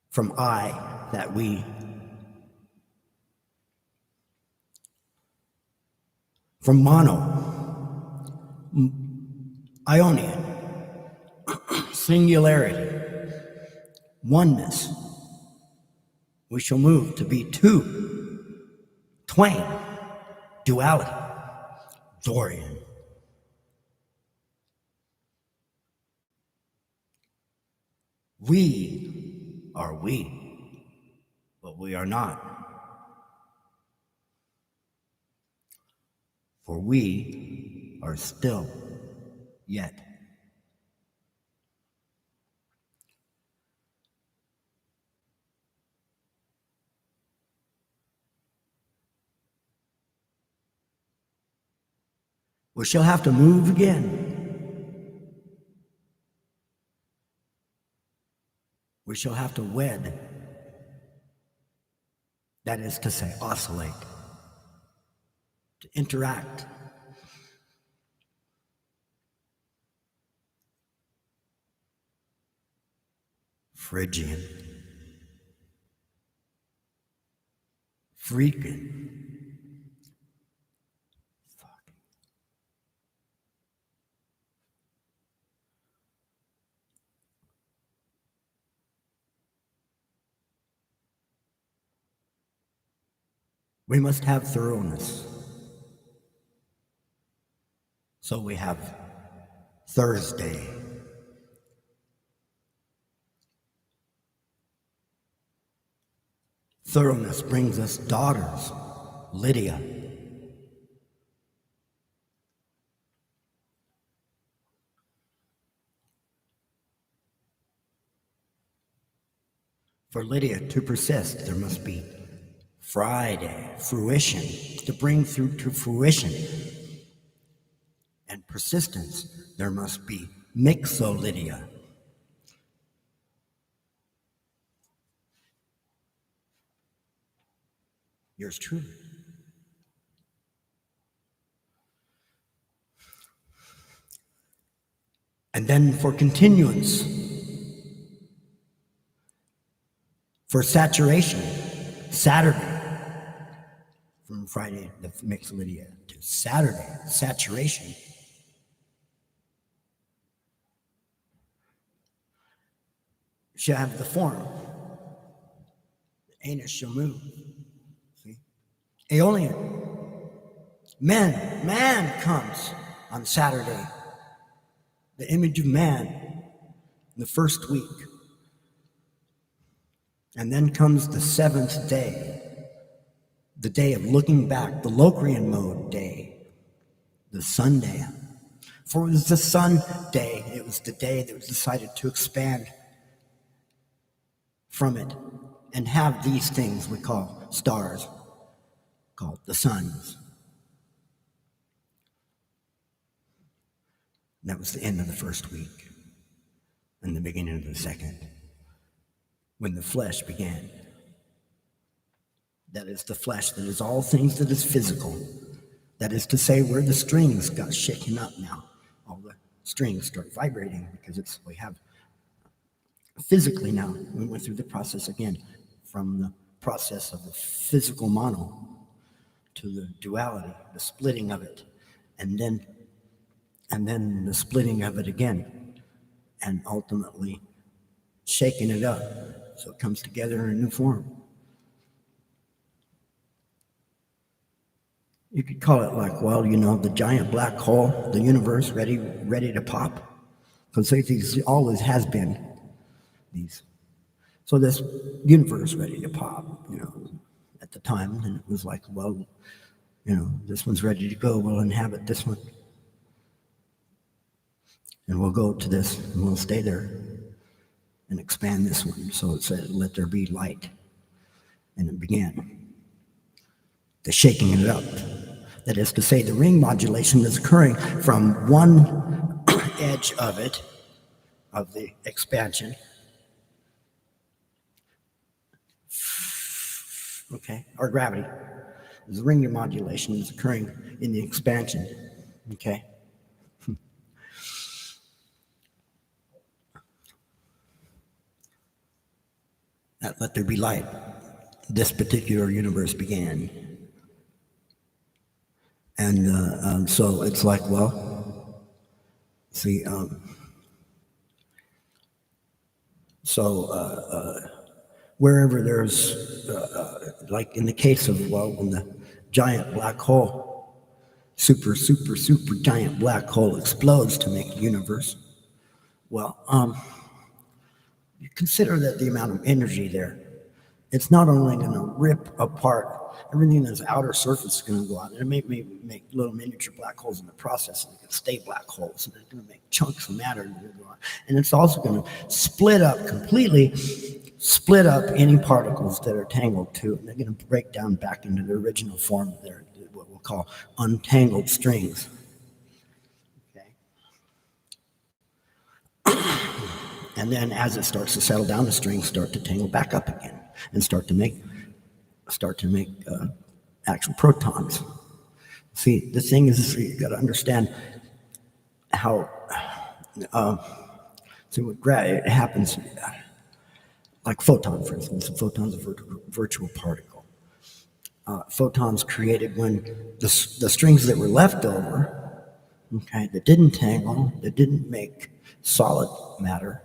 From I, that we. From mono, ionian, singularity, oneness. We shall move to be two, twain, duality, Dorian. We are we, but we are not. For we are still yet. We shall have to move again. We shall have to wed. That is to say, oscillate, to interact. Phrygian. Freaking. We must have thoroughness. So we have Thursday. Thoroughness brings us daughters, Lydia. For Lydia to persist, there must be Friday, fruition, to bring through to fruition. And persistence, there must be mixolydia. Yours truly. And then for continuance, for saturation, Saturday, from Friday, the mixolydia, to Saturday, saturation. Shall have the form. The anus shall move. See? Aeolian. Man comes on Saturday. The image of man in the first week. And then comes the seventh day, the day of looking back, the Locrian mode day, the sun day. For it was the sun day, it was the day that was decided to expand from it and have these things we call stars, called the suns. That was the end of the first week and the beginning of the second, when the flesh began. That is the flesh, that is all things that is physical. That is to say, where the strings got shaken up now. All the strings start vibrating because we have physically now, we went through the process again, from the process of the physical mono to the duality, the splitting of it, and then the splitting of it again, and ultimately shaking it up so it comes together in a new form. You could call it like, well, the giant black hole, the universe ready to pop, because these always has been these. So this universe ready to pop, at the time, and it was like, well, this one's ready to go. We'll inhabit this one, and we'll go to this, and we'll stay there, and expand this one. So it said, "Let there be light," and it began the shaking it up. That is to say, the ring modulation is occurring from one edge of it, of the expansion, okay, or gravity. The ring modulation is occurring in the expansion, okay? That let there be light. This particular universe began. And so it's like, well, see, wherever there's, like in the case of, well, when the giant black hole, super giant black hole explodes to make a universe, well, you consider that the amount of energy there, it's not only going to rip apart everything that's outer surface is going to go out, and it may make little miniature black holes in the process, and they can stay black holes, and it's going to make chunks of matter that go out. And it's also going to completely split up any particles that are tangled too, and they're going to break down back into their original form. They're what we'll call untangled strings. Okay. And then as it starts to settle down, the strings start to tangle back up again and start to make actual protons. See, the thing is, you got to understand how. It happens. Like photon, for instance. A photon's a virtual particle. Photons created when the strings that were left over, okay, that didn't tangle, that didn't make solid matter,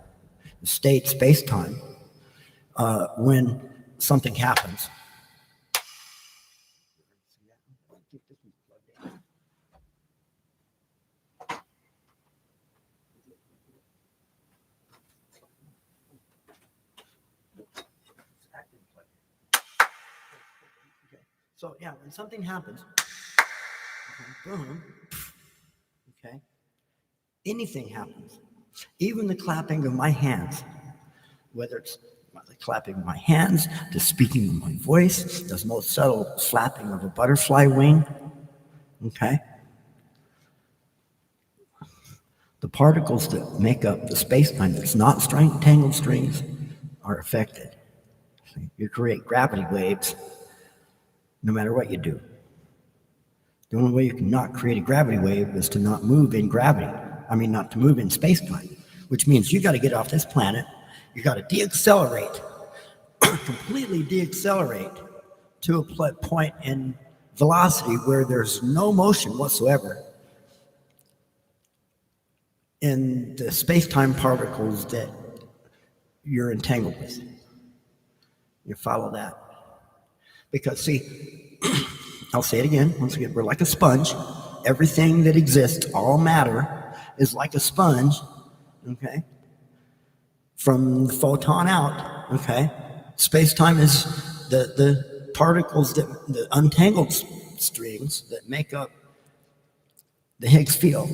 stayed space-time, when something happens. So yeah, when something happens, boom, okay, anything happens, even the clapping of my hands, whether it's the clapping of my hands, the speaking of my voice, the most subtle flapping of a butterfly wing, okay, the particles that make up the space-time that's not tangled strings are affected. See, you create gravity waves no matter what you do. The only way you can not create a gravity wave is to not move in gravity. Not to move in space-time, which means you got to get off this planet. You got to deaccelerate, completely deaccelerate to a point in velocity where there's no motion whatsoever in the space-time particles that you're entangled with. You follow that? Because, see, I'll say it again, once again, we're like a sponge. Everything that exists, all matter, is like a sponge, okay? From the photon out, okay? Space-time is the particles, the untangled strings that make up the Higgs field,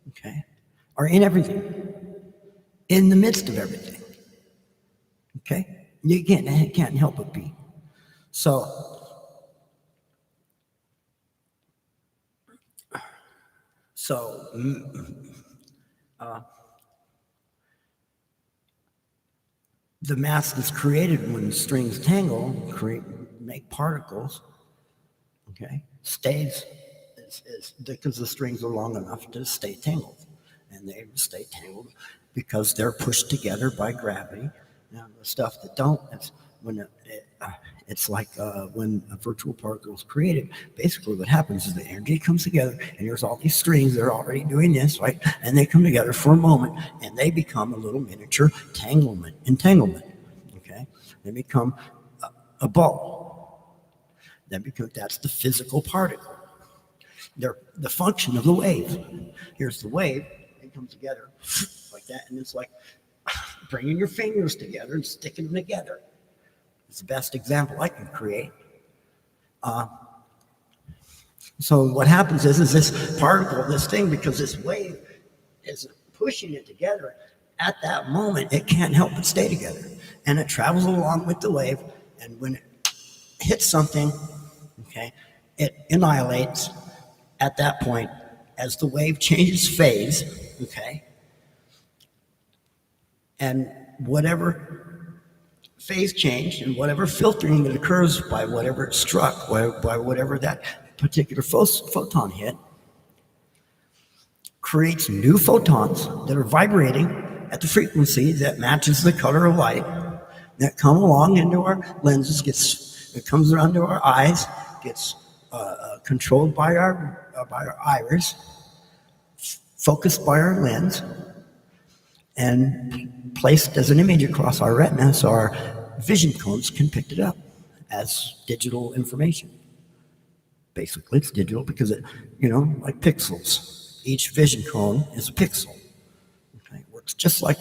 okay, are in everything, in the midst of everything, okay? You can't help but be. So the mass that's created when strings tangle, make particles, okay, stays because the strings are long enough to stay tangled. And they stay tangled because they're pushed together by gravity. Now, the stuff that don't, it's like when a virtual particle is created, basically what happens is the energy comes together, and there's all these strings that are already doing this, right? And they come together for a moment, and they become a little miniature entanglement, okay? They become a ball. That's the physical particle. They're the function of the wave. Here's the wave. It comes together like that, and it's like bringing your fingers together and sticking them together. It's the best example I can create. So what happens is this particle, this thing, because this wave is pushing it together, at that moment, it can't help but stay together. And it travels along with the wave, and when it hits something, okay, it annihilates at that point as the wave changes phase, okay? And whatever phase change and whatever filtering that occurs by whatever it struck, by whatever that particular photon hit, creates new photons that are vibrating at the frequency that matches the color of light that come along into our lenses, it comes onto our eyes, gets controlled by our iris, focused by our lens, and placed as an image across our retina so our vision cones can pick it up as digital information. Basically, it's digital because like pixels. Each vision cone is a pixel. Okay? Works just like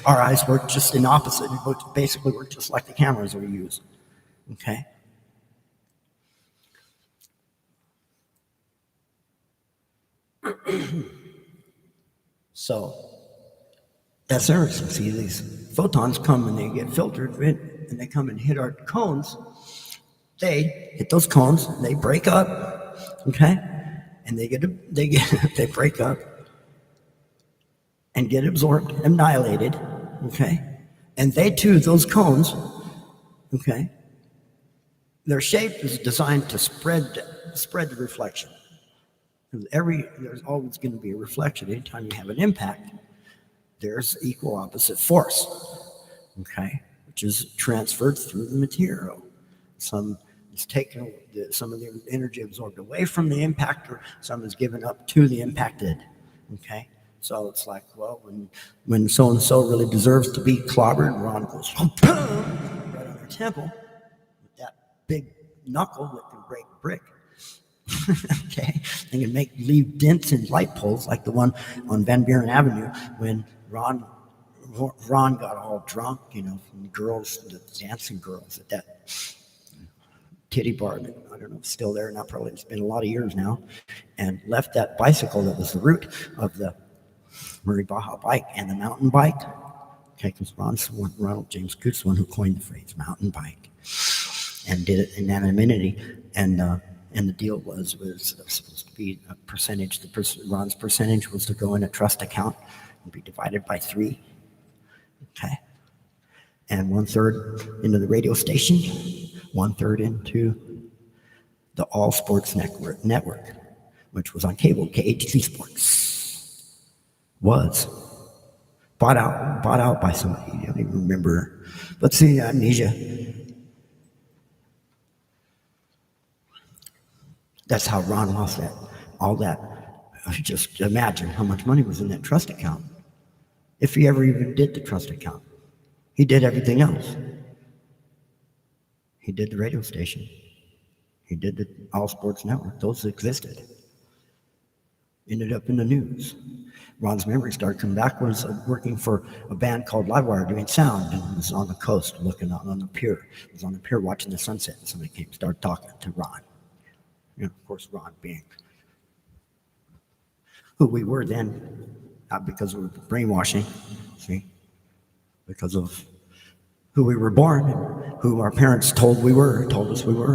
our eyes work just in opposite. Basically, work just like the cameras we use. Okay. So that's interesting. See, these photons come and they get filtered, and they come and hit our cones. They hit those cones, and they break up, okay, and they break up and get absorbed, annihilated, okay, and those cones, okay, their shape is designed to spread the reflection. There's always going to be a reflection. Anytime you have an impact, there's equal opposite force, okay, which is transferred through the material. Some is taken, some of the energy absorbed away from the impactor, some is given up to the impacted, okay. So it's like, well, when so and so really deserves to be clobbered, Ron goes boom, right on their temple with that big knuckle that can break brick. Okay, they can leave dents in light poles like the one on Van Buren Avenue when Ron got all drunk, from the girls, the dancing girls at that titty bar that I don't know if it's still there now, probably it's been a lot of years now, and left that bicycle that was the root of the Murray Baja bike and the mountain bike. Okay, because Ronald James Coote's the one who coined the phrase mountain bike and did it in anonymity. And the deal was supposed to be a percentage. Ron's percentage was to go in a trust account and be divided by 3. Okay. And 1/3 into the radio station, 1/3 into the All Sports Network, which was on cable, KHC Sports. Was bought out by somebody. I don't even remember. But see, amnesia. That's how Ron lost all that. Just imagine how much money was in that trust account. If he ever even did the trust account. He did everything else. He did the radio station. He did the All Sports Network. Those existed. Ended up in the news. Ron's memory started coming back was working for a band called Livewire doing sound, and was on the coast looking out on the pier. I was on the pier watching the sunset, and somebody came started talking to Ron. And of course, Ron being who we were then, not because of brainwashing, see, because of who we were born, and who our parents told us we were,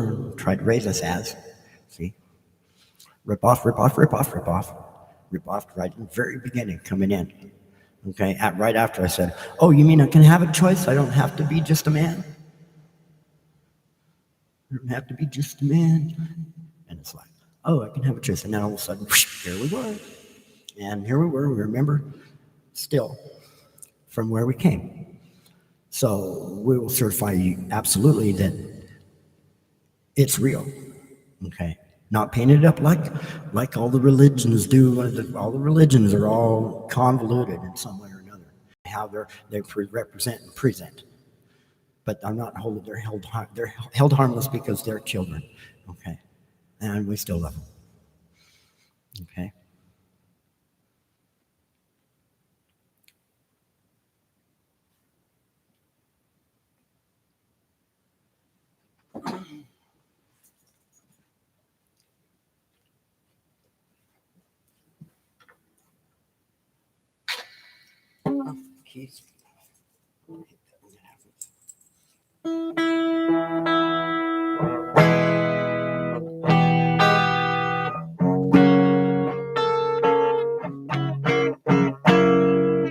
and tried to raise us as. See, rip off right in the very beginning, coming in. Okay, right after I said, "Oh, you mean I can have a choice? I don't have to be just a man. I don't have to be just a man." And it's like, "Oh, I can have a choice." And then all of a sudden, whoosh, here we were, and here we were. We remember still from where we came. So we will certify you absolutely that it's real. Okay, not painted up like all the religions do. All the religions are all convoluted in some way or another. How they represent and present. But I'm not holding. They're held harmless because they're children. Okay, and we still love them. Okay. Keys. I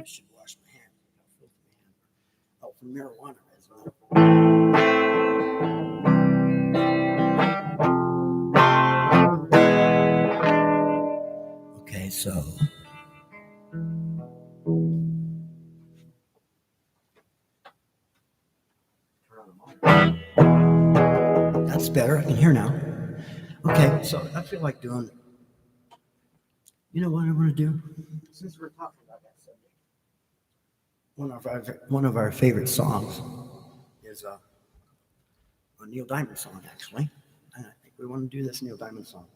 should wash my hand. Oh, from marijuana as well. Okay, so. That's better. I can hear now. Okay, so I feel like doing. You know what I want to do? Since we're talking about that subject, one of our favorite songs is a Neil Diamond song, actually. And I think we want to do this Neil Diamond song.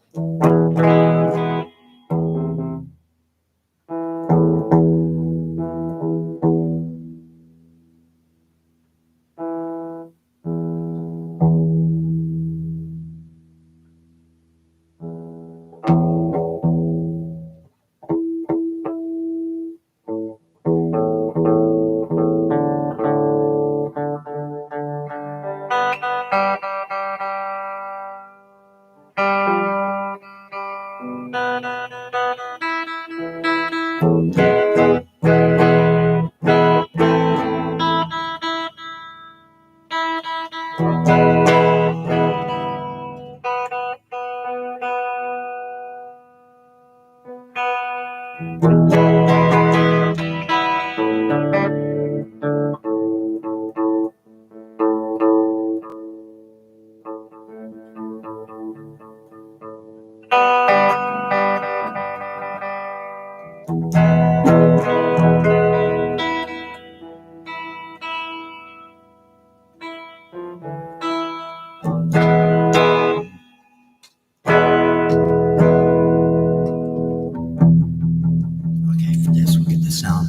Okay, for this, we'll get the sound.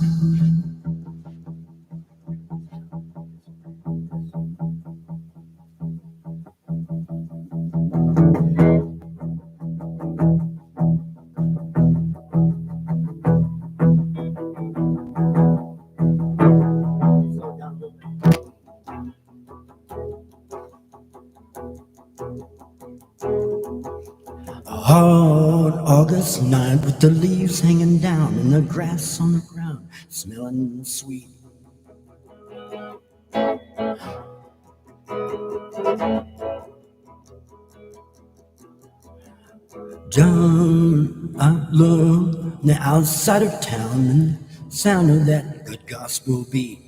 Hard August night with the leaves hanging down and the grass on the ground, smelling sweet. John, I love the outside of town and the sound of that good gospel beat.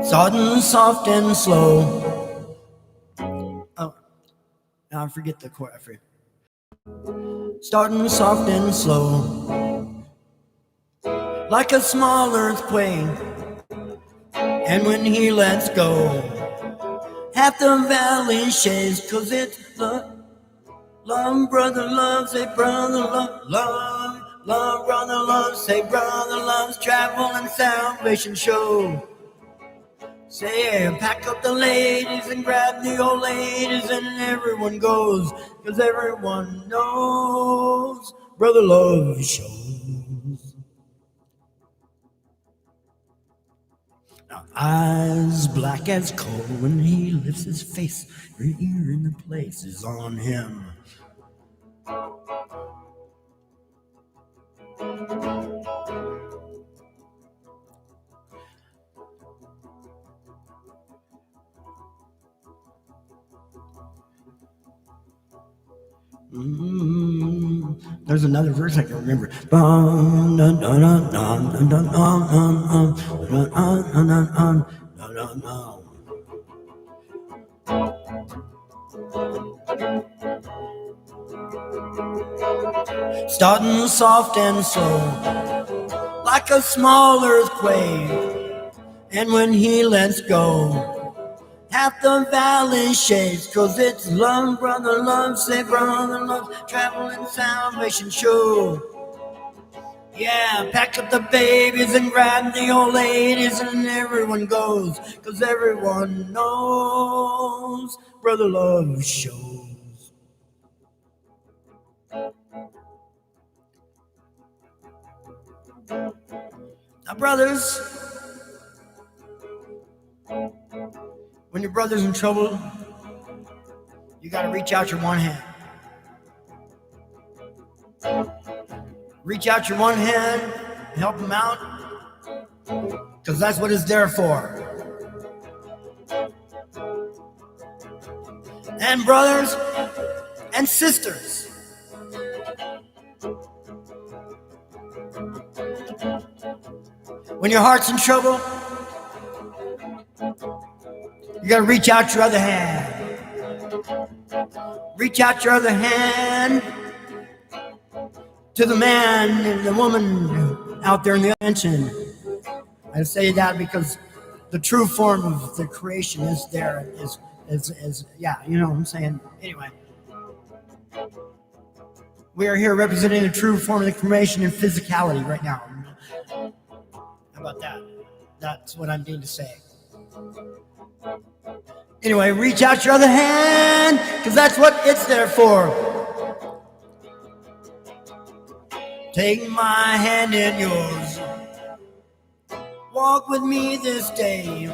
Starting soft and slow. Oh, now I forget the chord. Starting soft and slow, like a small earthquake. And when he lets go, Half the valley shakes, 'cause it's love. Love, brother, love, say brother, love, love. Love, brother, love, say brother, love's travel and salvation show. Say, pack up the ladies and grab the old ladies, and everyone goes, 'cause everyone knows brother love shows. Now, eyes black as coal when he lifts his face, every ear in the place is on him. There's another verse I can remember. Starting soft and slow, like a small earthquake, and when he lets go, half the valley shakes, 'cause it's love, brother, love, say brother, love, traveling salvation show. Yeah, pack up the babies and grab the old ladies, and everyone goes, 'cause everyone knows brother love shows. Now, brothers, when your brother's in trouble, you got to reach out your one hand. Reach out your one hand, help him out, because that's what it's there for. And brothers and sisters, when your heart's in trouble, you got to reach out your other hand. Reach out your other hand to the man and the woman out there in the ocean. I say that because the true form of the creation is there. Is yeah, you know what I'm saying. Anyway, we are here representing the true form of the creation in physicality right now. How about that? That's what I'm needing to say. Anyway, reach out your other hand, because that's what it's there for. Take my hand in yours. Walk with me this day.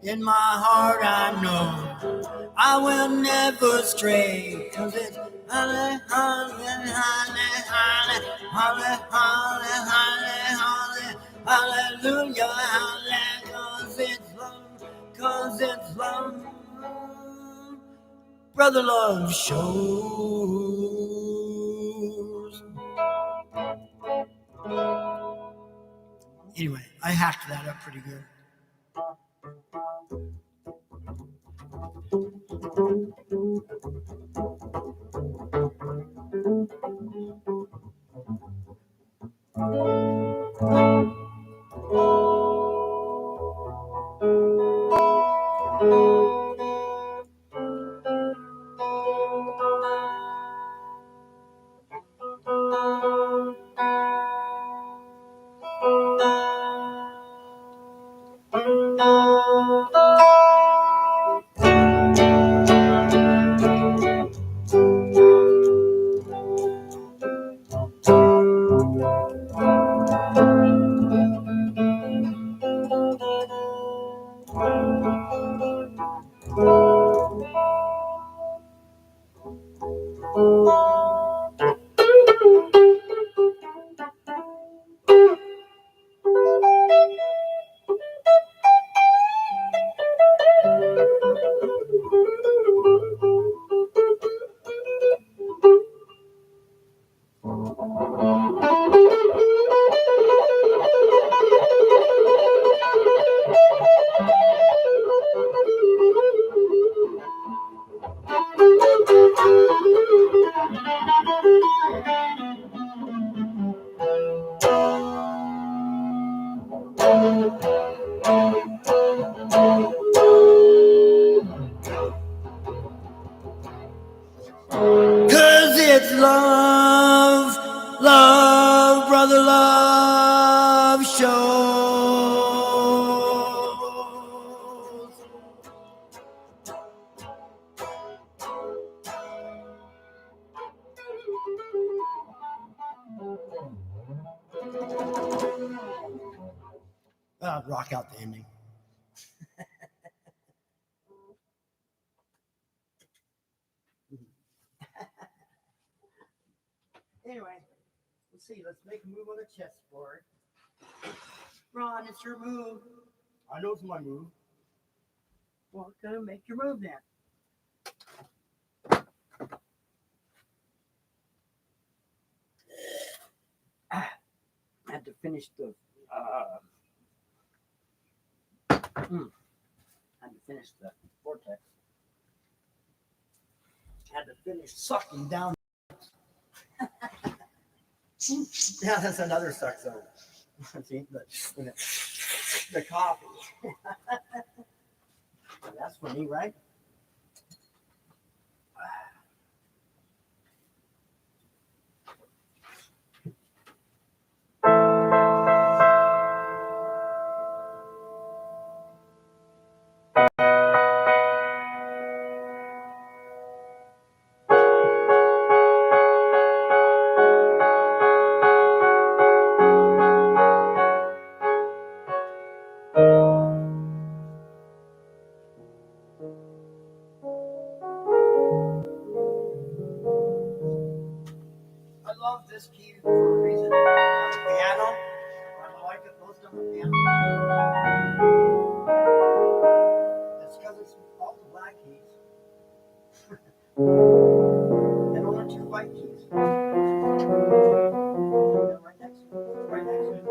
In my heart I know I will never stray, 'cause it's holly, holly, holly, holly, holly, holly, holly, hallelujah, holly, 'cause it's love, brother love shows. Anyway, I hacked that up pretty good. 'Cause it's love, love, brother, love shows. Rock out the ending. Anyway, let's see. Let's make a move on the chessboard. Ron, it's your move. I know it's my move. Well, gonna make your move then. I had to finish the. Vortex. Had to finish sucking down. Yeah, that's another suck zone. See, the coffee. That's for me, right? I love this key for a reason. On the piano, I like it most on the piano. It's because it's all the black keys and only two white keys. Right next to it,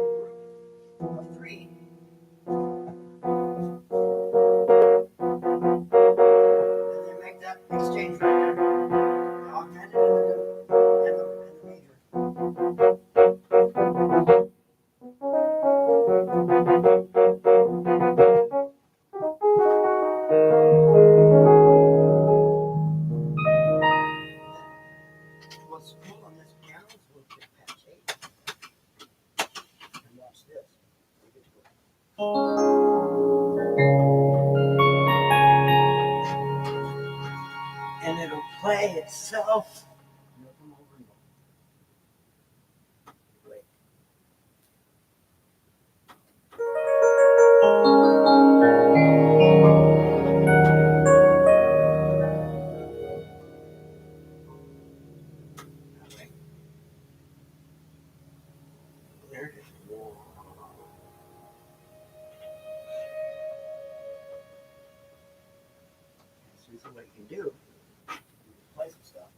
of three. And they make that exchange right there. The augmented and the major. What's cool on this piano is we'll get patch 8. And watch this. And it'll play itself. Wait. There it is. See what you can do. Play some stuff.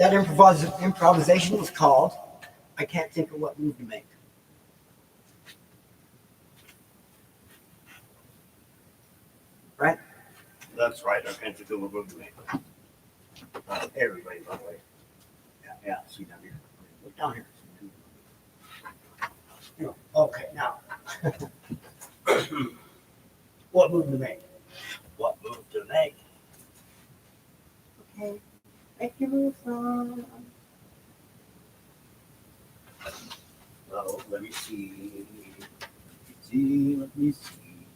that improvisation was called I Can't Think of What Move to Make. Right? That's right. I can't think of what move to make. Everybody, by the way. Yeah, see down here. Look down here. Okay, now. What move to make? What move to make? Okay, make your move, son. Well, let me see. Let me see.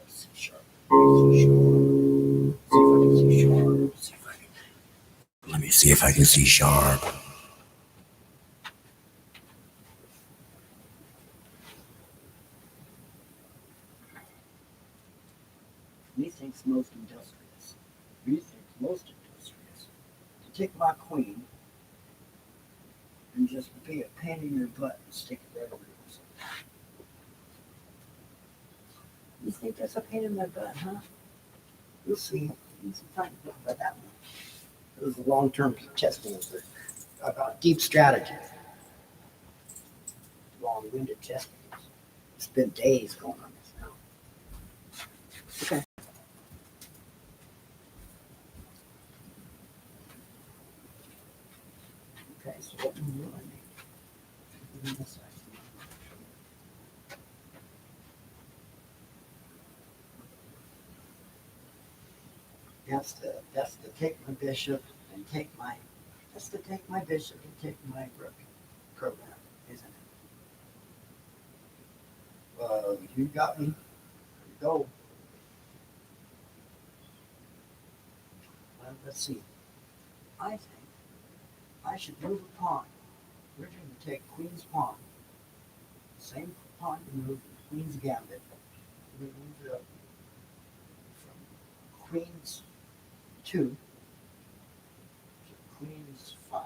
Let's see sharp. Let me see if I can see sharp. Methinks most industrious. Methinks most industrious. To take my queen and just be a pain in your butt and stick it right over yours. You think that's a pain in my butt, huh? You'll see. You'll see time to think about that one. It was a long-term testing about deep strategy. Long-winded testing. It's been days going on this now. Okay. Okay, so what move will I make? That's to take my bishop and take my bishop and take my rook program, isn't it? You got me. Go. Well, let's see. I think I should move a pawn. We're going to take queen's pawn. Same pawn you move, queen's gambit. We move it up from queen's 2 to queen's 5.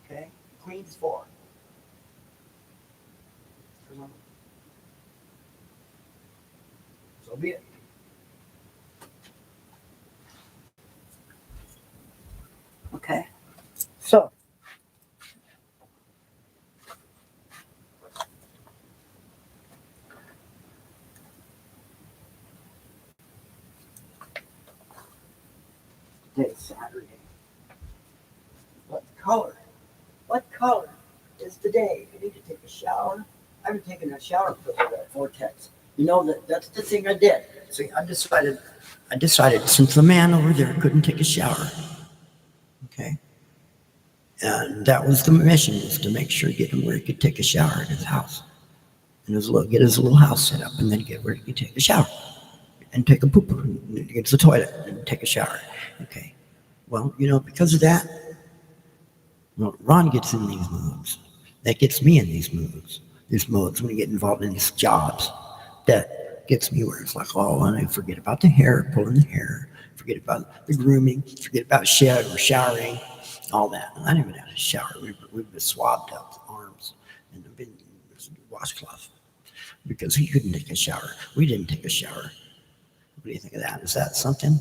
Okay? Queen's 4. So be it. Okay. So today's Saturday. What color? What color is today? I need to take a shower. I haven't taken a shower because of that vortex. You know that's the thing I did. See, I decided since the man over there couldn't take a shower, okay, and that was the mission, was to make sure get him where he could take a shower at his house, and get his little house set up, and then get where he could take a shower and take a poop, and get to the toilet and take a shower. Okay, well, because of that, well, Ron gets in these moods. That gets me in these moods. These modes when you get involved in these jobs. That gets me where it's like, oh, and I forget about the hair, pulling the hair, forget about the grooming, forget about showering, all that. And I didn't even have a shower. We've been swabbed up arms and been washcloth because he couldn't take a shower. We didn't take a shower. What do you think of that? Is that something?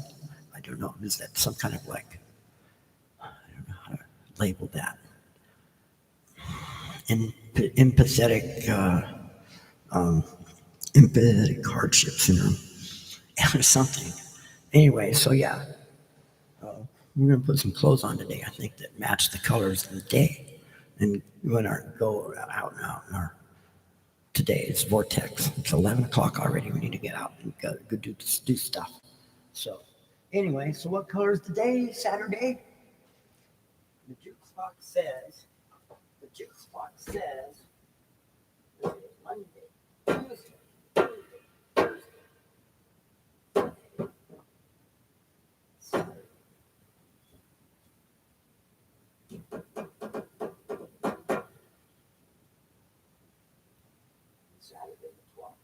I don't know. Is that some kind of like, I don't know how to label that. Empathetic hardship syndrome or something. Anyway, so yeah, we're gonna put some clothes on today. I think that match the colors of the day, and we're gonna go out and out. Today it's Vortex. It's 11 o'clock already. We need to get out and go do stuff. So anyway, so what color is today? Saturday. The jukebox says. Monday, Tuesday, Thursday, Saturday. Saturday the 12th.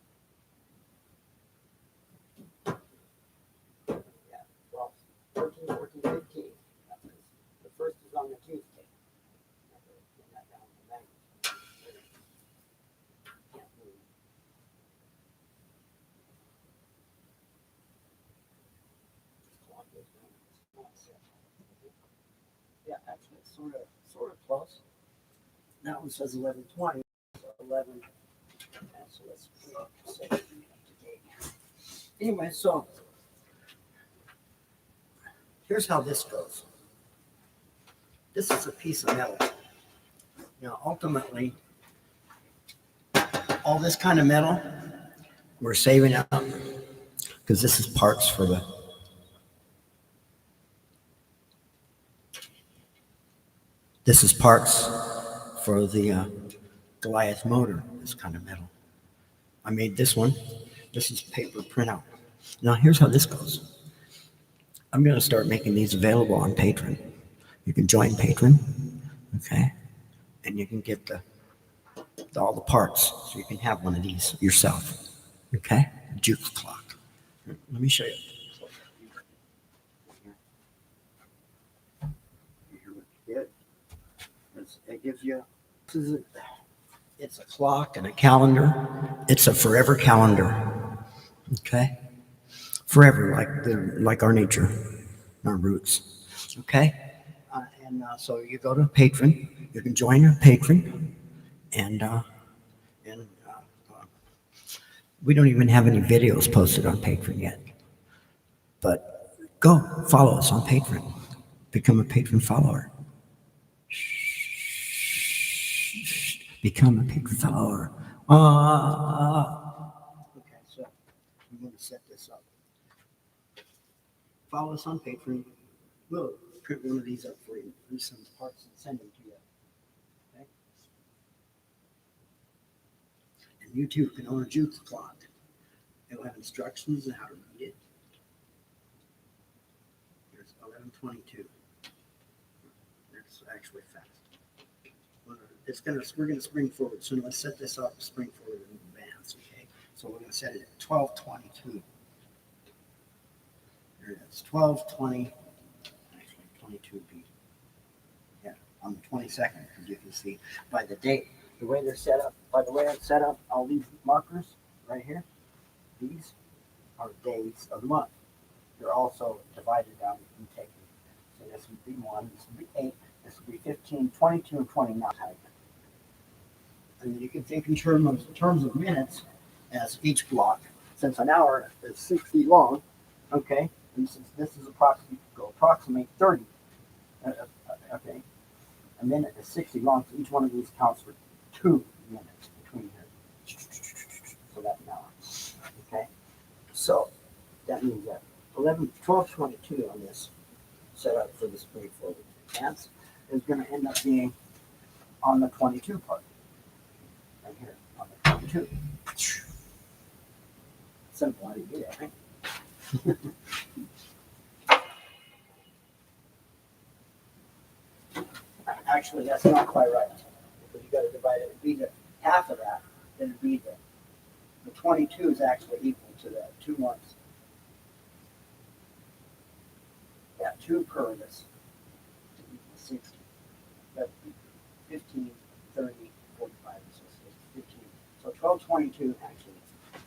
Yeah, 12, 13, 14, 15. The first is on the Tuesday. sort of close. That one says 11:20, so 11. So let's say up to date. Anyway, so here's how this goes. This is a piece of metal. Now, ultimately, all this kind of metal, we're saving up because this is parts for the. This is parts for the Goliath motor, this kind of metal. I made this one. This is paper printout. Now, here's how this goes. I'm going to start making these available on Patreon. You can join Patreon, okay? And you can get all the parts, so you can have one of these yourself, okay? A juke clock. Let me show you. It gives you, it's a clock and a calendar. It's a forever calendar, okay? Forever, like our nature, our roots, okay? So you go to Patreon. You can join your Patreon, and we don't even have any videos posted on Patreon yet. But go follow us on Patreon. Become a Patreon follower. Become a Patreon follower. Okay, so I'm going to set this up. Follow us on Patreon. We'll print one of these up for you. Do some parts and send them to you. Okay? And you too can own a juke clock. It'll have instructions on how to read it. Here's 11:22. That's actually fast. We're gonna spring forward. So let's set this up, spring forward in advance. Okay. So we're gonna set it at 12:22. There it is. 12:20. Actually, 22 beat. Yeah, on the 22nd, as you can see by the date, the way they're set up. By the way it's set up, all these markers right here. These are days of the month. They're also divided down and taken. So this would be 1, this would be 8, this would be 15, 22, and 29. And you can think in terms of minutes as each block. Since an hour is 60 long, okay, and since this is approximate 30, okay, a minute is 60 long, so each one of these counts for 2 minutes between here. So that's an hour, okay? So that means that 12:22 on this setup for the spring forward advance is going to end up being on the 22 part. Right here on the 22. Simple, how do you do that, right? Actually, that's not quite right. Because you got to divide it. It'd be the half of that. Then it'd be the 22 is actually equal to that 2 months. Yeah, 2 per this. 60. That'd be 15, 30, 45, and so 15. So 12:22 actually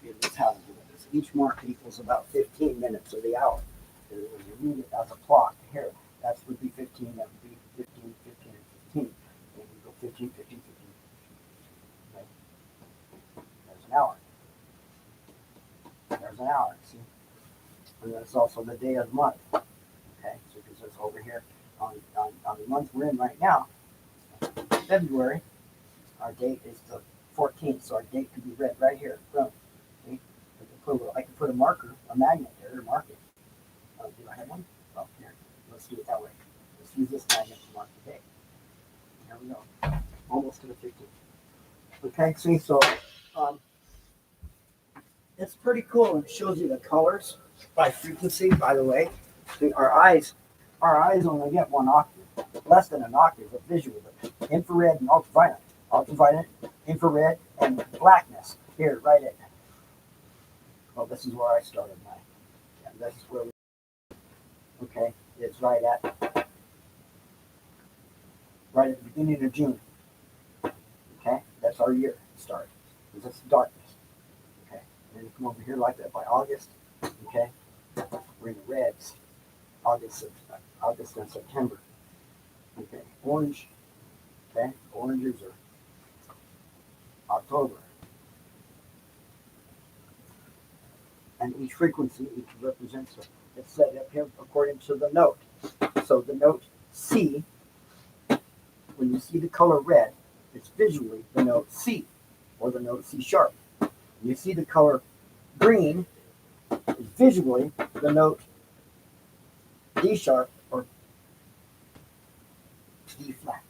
is how to do this. Each mark equals about 15 minutes of the hour. And when you read it as a clock here, that would be 15, that would be 15, 15, and 15. And we go 15, 15, 15. Okay? There's an hour. There's an hour, see? And that's also the day of the month. Okay, so because it's over here on the month we're in right now, February, our date is the 14th, so our date can be read right here. Boom. See? I can put a marker, a magnet there to mark it. Do I have one? Oh, here. Let's do it that way. Let's use this magnet to mark the date. There we go. Almost to the 15th. Okay, see, so it's pretty cool. It shows you the colors by frequency, by the way. See, our eyes only get 1 octave, less than an octave of visual, but infrared and ultraviolet, infrared, and blackness. Here, right at. Well, this is where I started my. Yeah, this is where. Okay, it's right at the beginning of June. Okay, that's our year start. This is darkness. Okay, and then you come over here like that by August. Okay, we're in the reds. August and September. Okay, orange. Okay, oranges are October. And each frequency, each represents it's set up here according to the note. So the note C, when you see the color red, it's visually the note C or the note C sharp. When you see the color green, it's visually the note D sharp or D flat.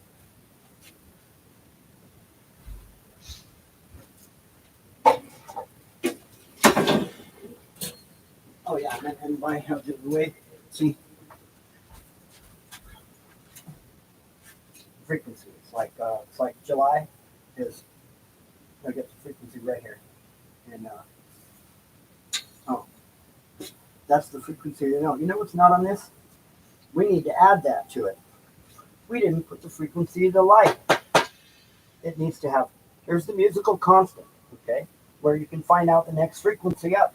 Oh yeah, and by the way, see frequency. It's like July is I get the frequency right here, and oh, that's the frequency. You know what's not on this? We need to add that to it. We didn't put the frequency of the light. It needs to have. Here's the musical constant. Okay, where you can find out the next frequency up,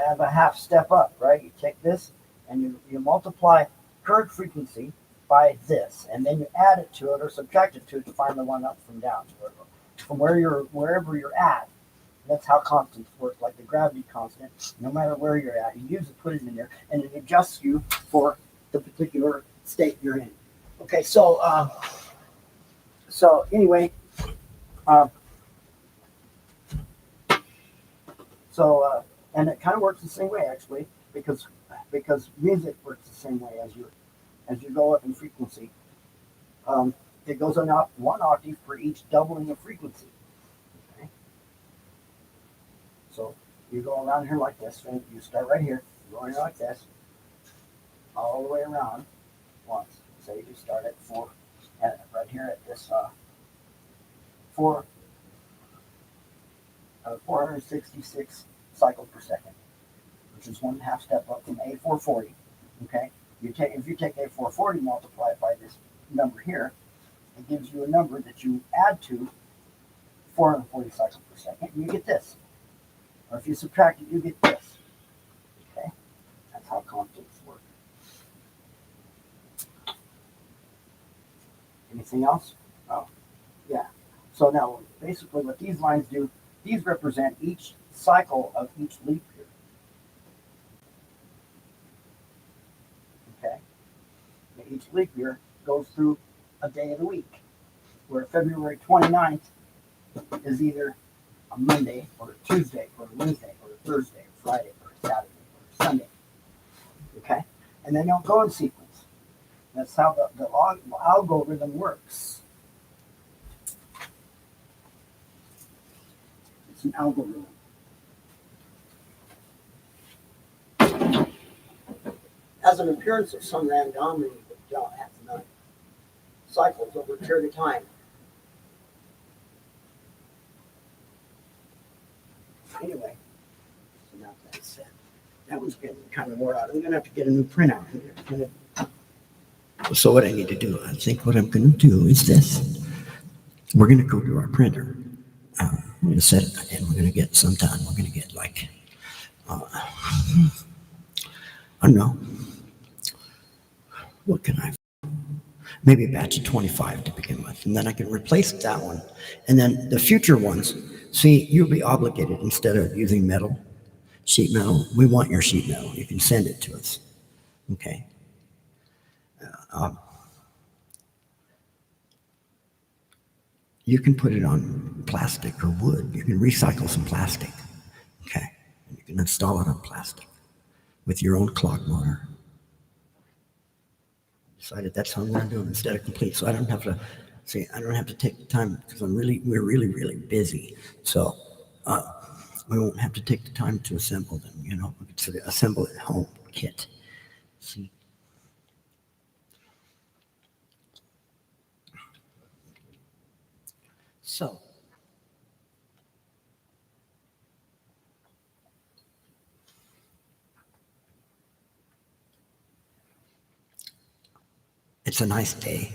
have a half step up. Right? You take this and you multiply current frequency by this, and then you add it to it or subtract it to it to find the one up from down, from wherever you're at. That's how constants work, like the gravity constant. No matter where you're at, you use it, put it in there, and it adjusts you for the particular state you're in. Okay, so anyway, uh, and it kind of works the same way actually, because music works the same way as you go up in frequency. It goes on up one octave for each doubling of frequency. Okay? So you go around here like this, and you start right here, going like this, all the way around once. Say you start at 4, right here at this 466 cycles per second, which is 1/2 step up from A440. Okay, if you take A440, multiply it by this number here, it gives you a number that you add to 440 cycles per second, and you get this. Or if you subtract it, you get this. Okay, that's how constants work. Anything else? Oh, yeah. So now, basically, what these lines do, these represent each cycle of each leap year. Okay? And each leap year goes through a day of the week, where February 29th is either a Monday or a Tuesday or a Wednesday or a Thursday or Friday or a Saturday or a Sunday. Okay? And then they'll go in sequence. That's how the algorithm works. It's an algorithm. Has an appearance of some randomity, but has none. Cycles over a period of time. Anyway, so now that said, that one's getting kind of wore out. I'm gonna have to get a new printout here. So what I need to do, I think what I'm gonna do is this. We're gonna go to our printer. We're gonna set it, and we're gonna get sometime. We're gonna get like, I don't know. What can I? Maybe a batch of 25 to begin with, and then I can replace that one. And then the future ones, see, you'll be obligated instead of using sheet metal. We want your sheet metal. You can send it to us. Okay. You can put it on plastic or wood. You can recycle some plastic. Okay. And you can install it on plastic with your own clock motor. Decided that's how I'm going to do it instead of complete. So I don't have to take the time because we're really busy. So we won't have to take the time to assemble them. We can assemble it at home kit. See. So. It's a nice day.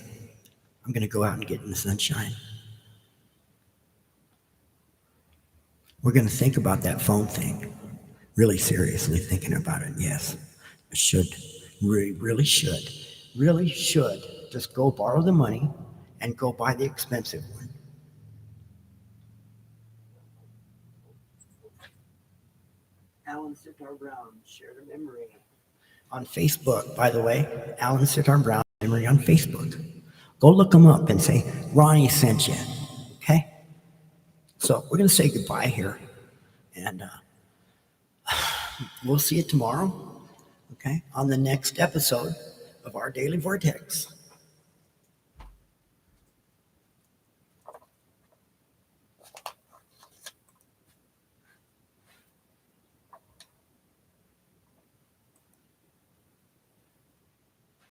I'm going to go out and get in the sunshine. We're going to think about that phone thing. Really seriously thinking about it, yes. I should. Really should just go borrow the money and go buy the expensive one. Alan Sitar Brown, shared a memory. On Facebook, by the way, Alan Sitar Brown memory on Facebook. Go look him up and say, Ronnie sent you. Okay? So we're going to say goodbye here. And we'll see you tomorrow. Okay? On the next episode of our Daily Vortex.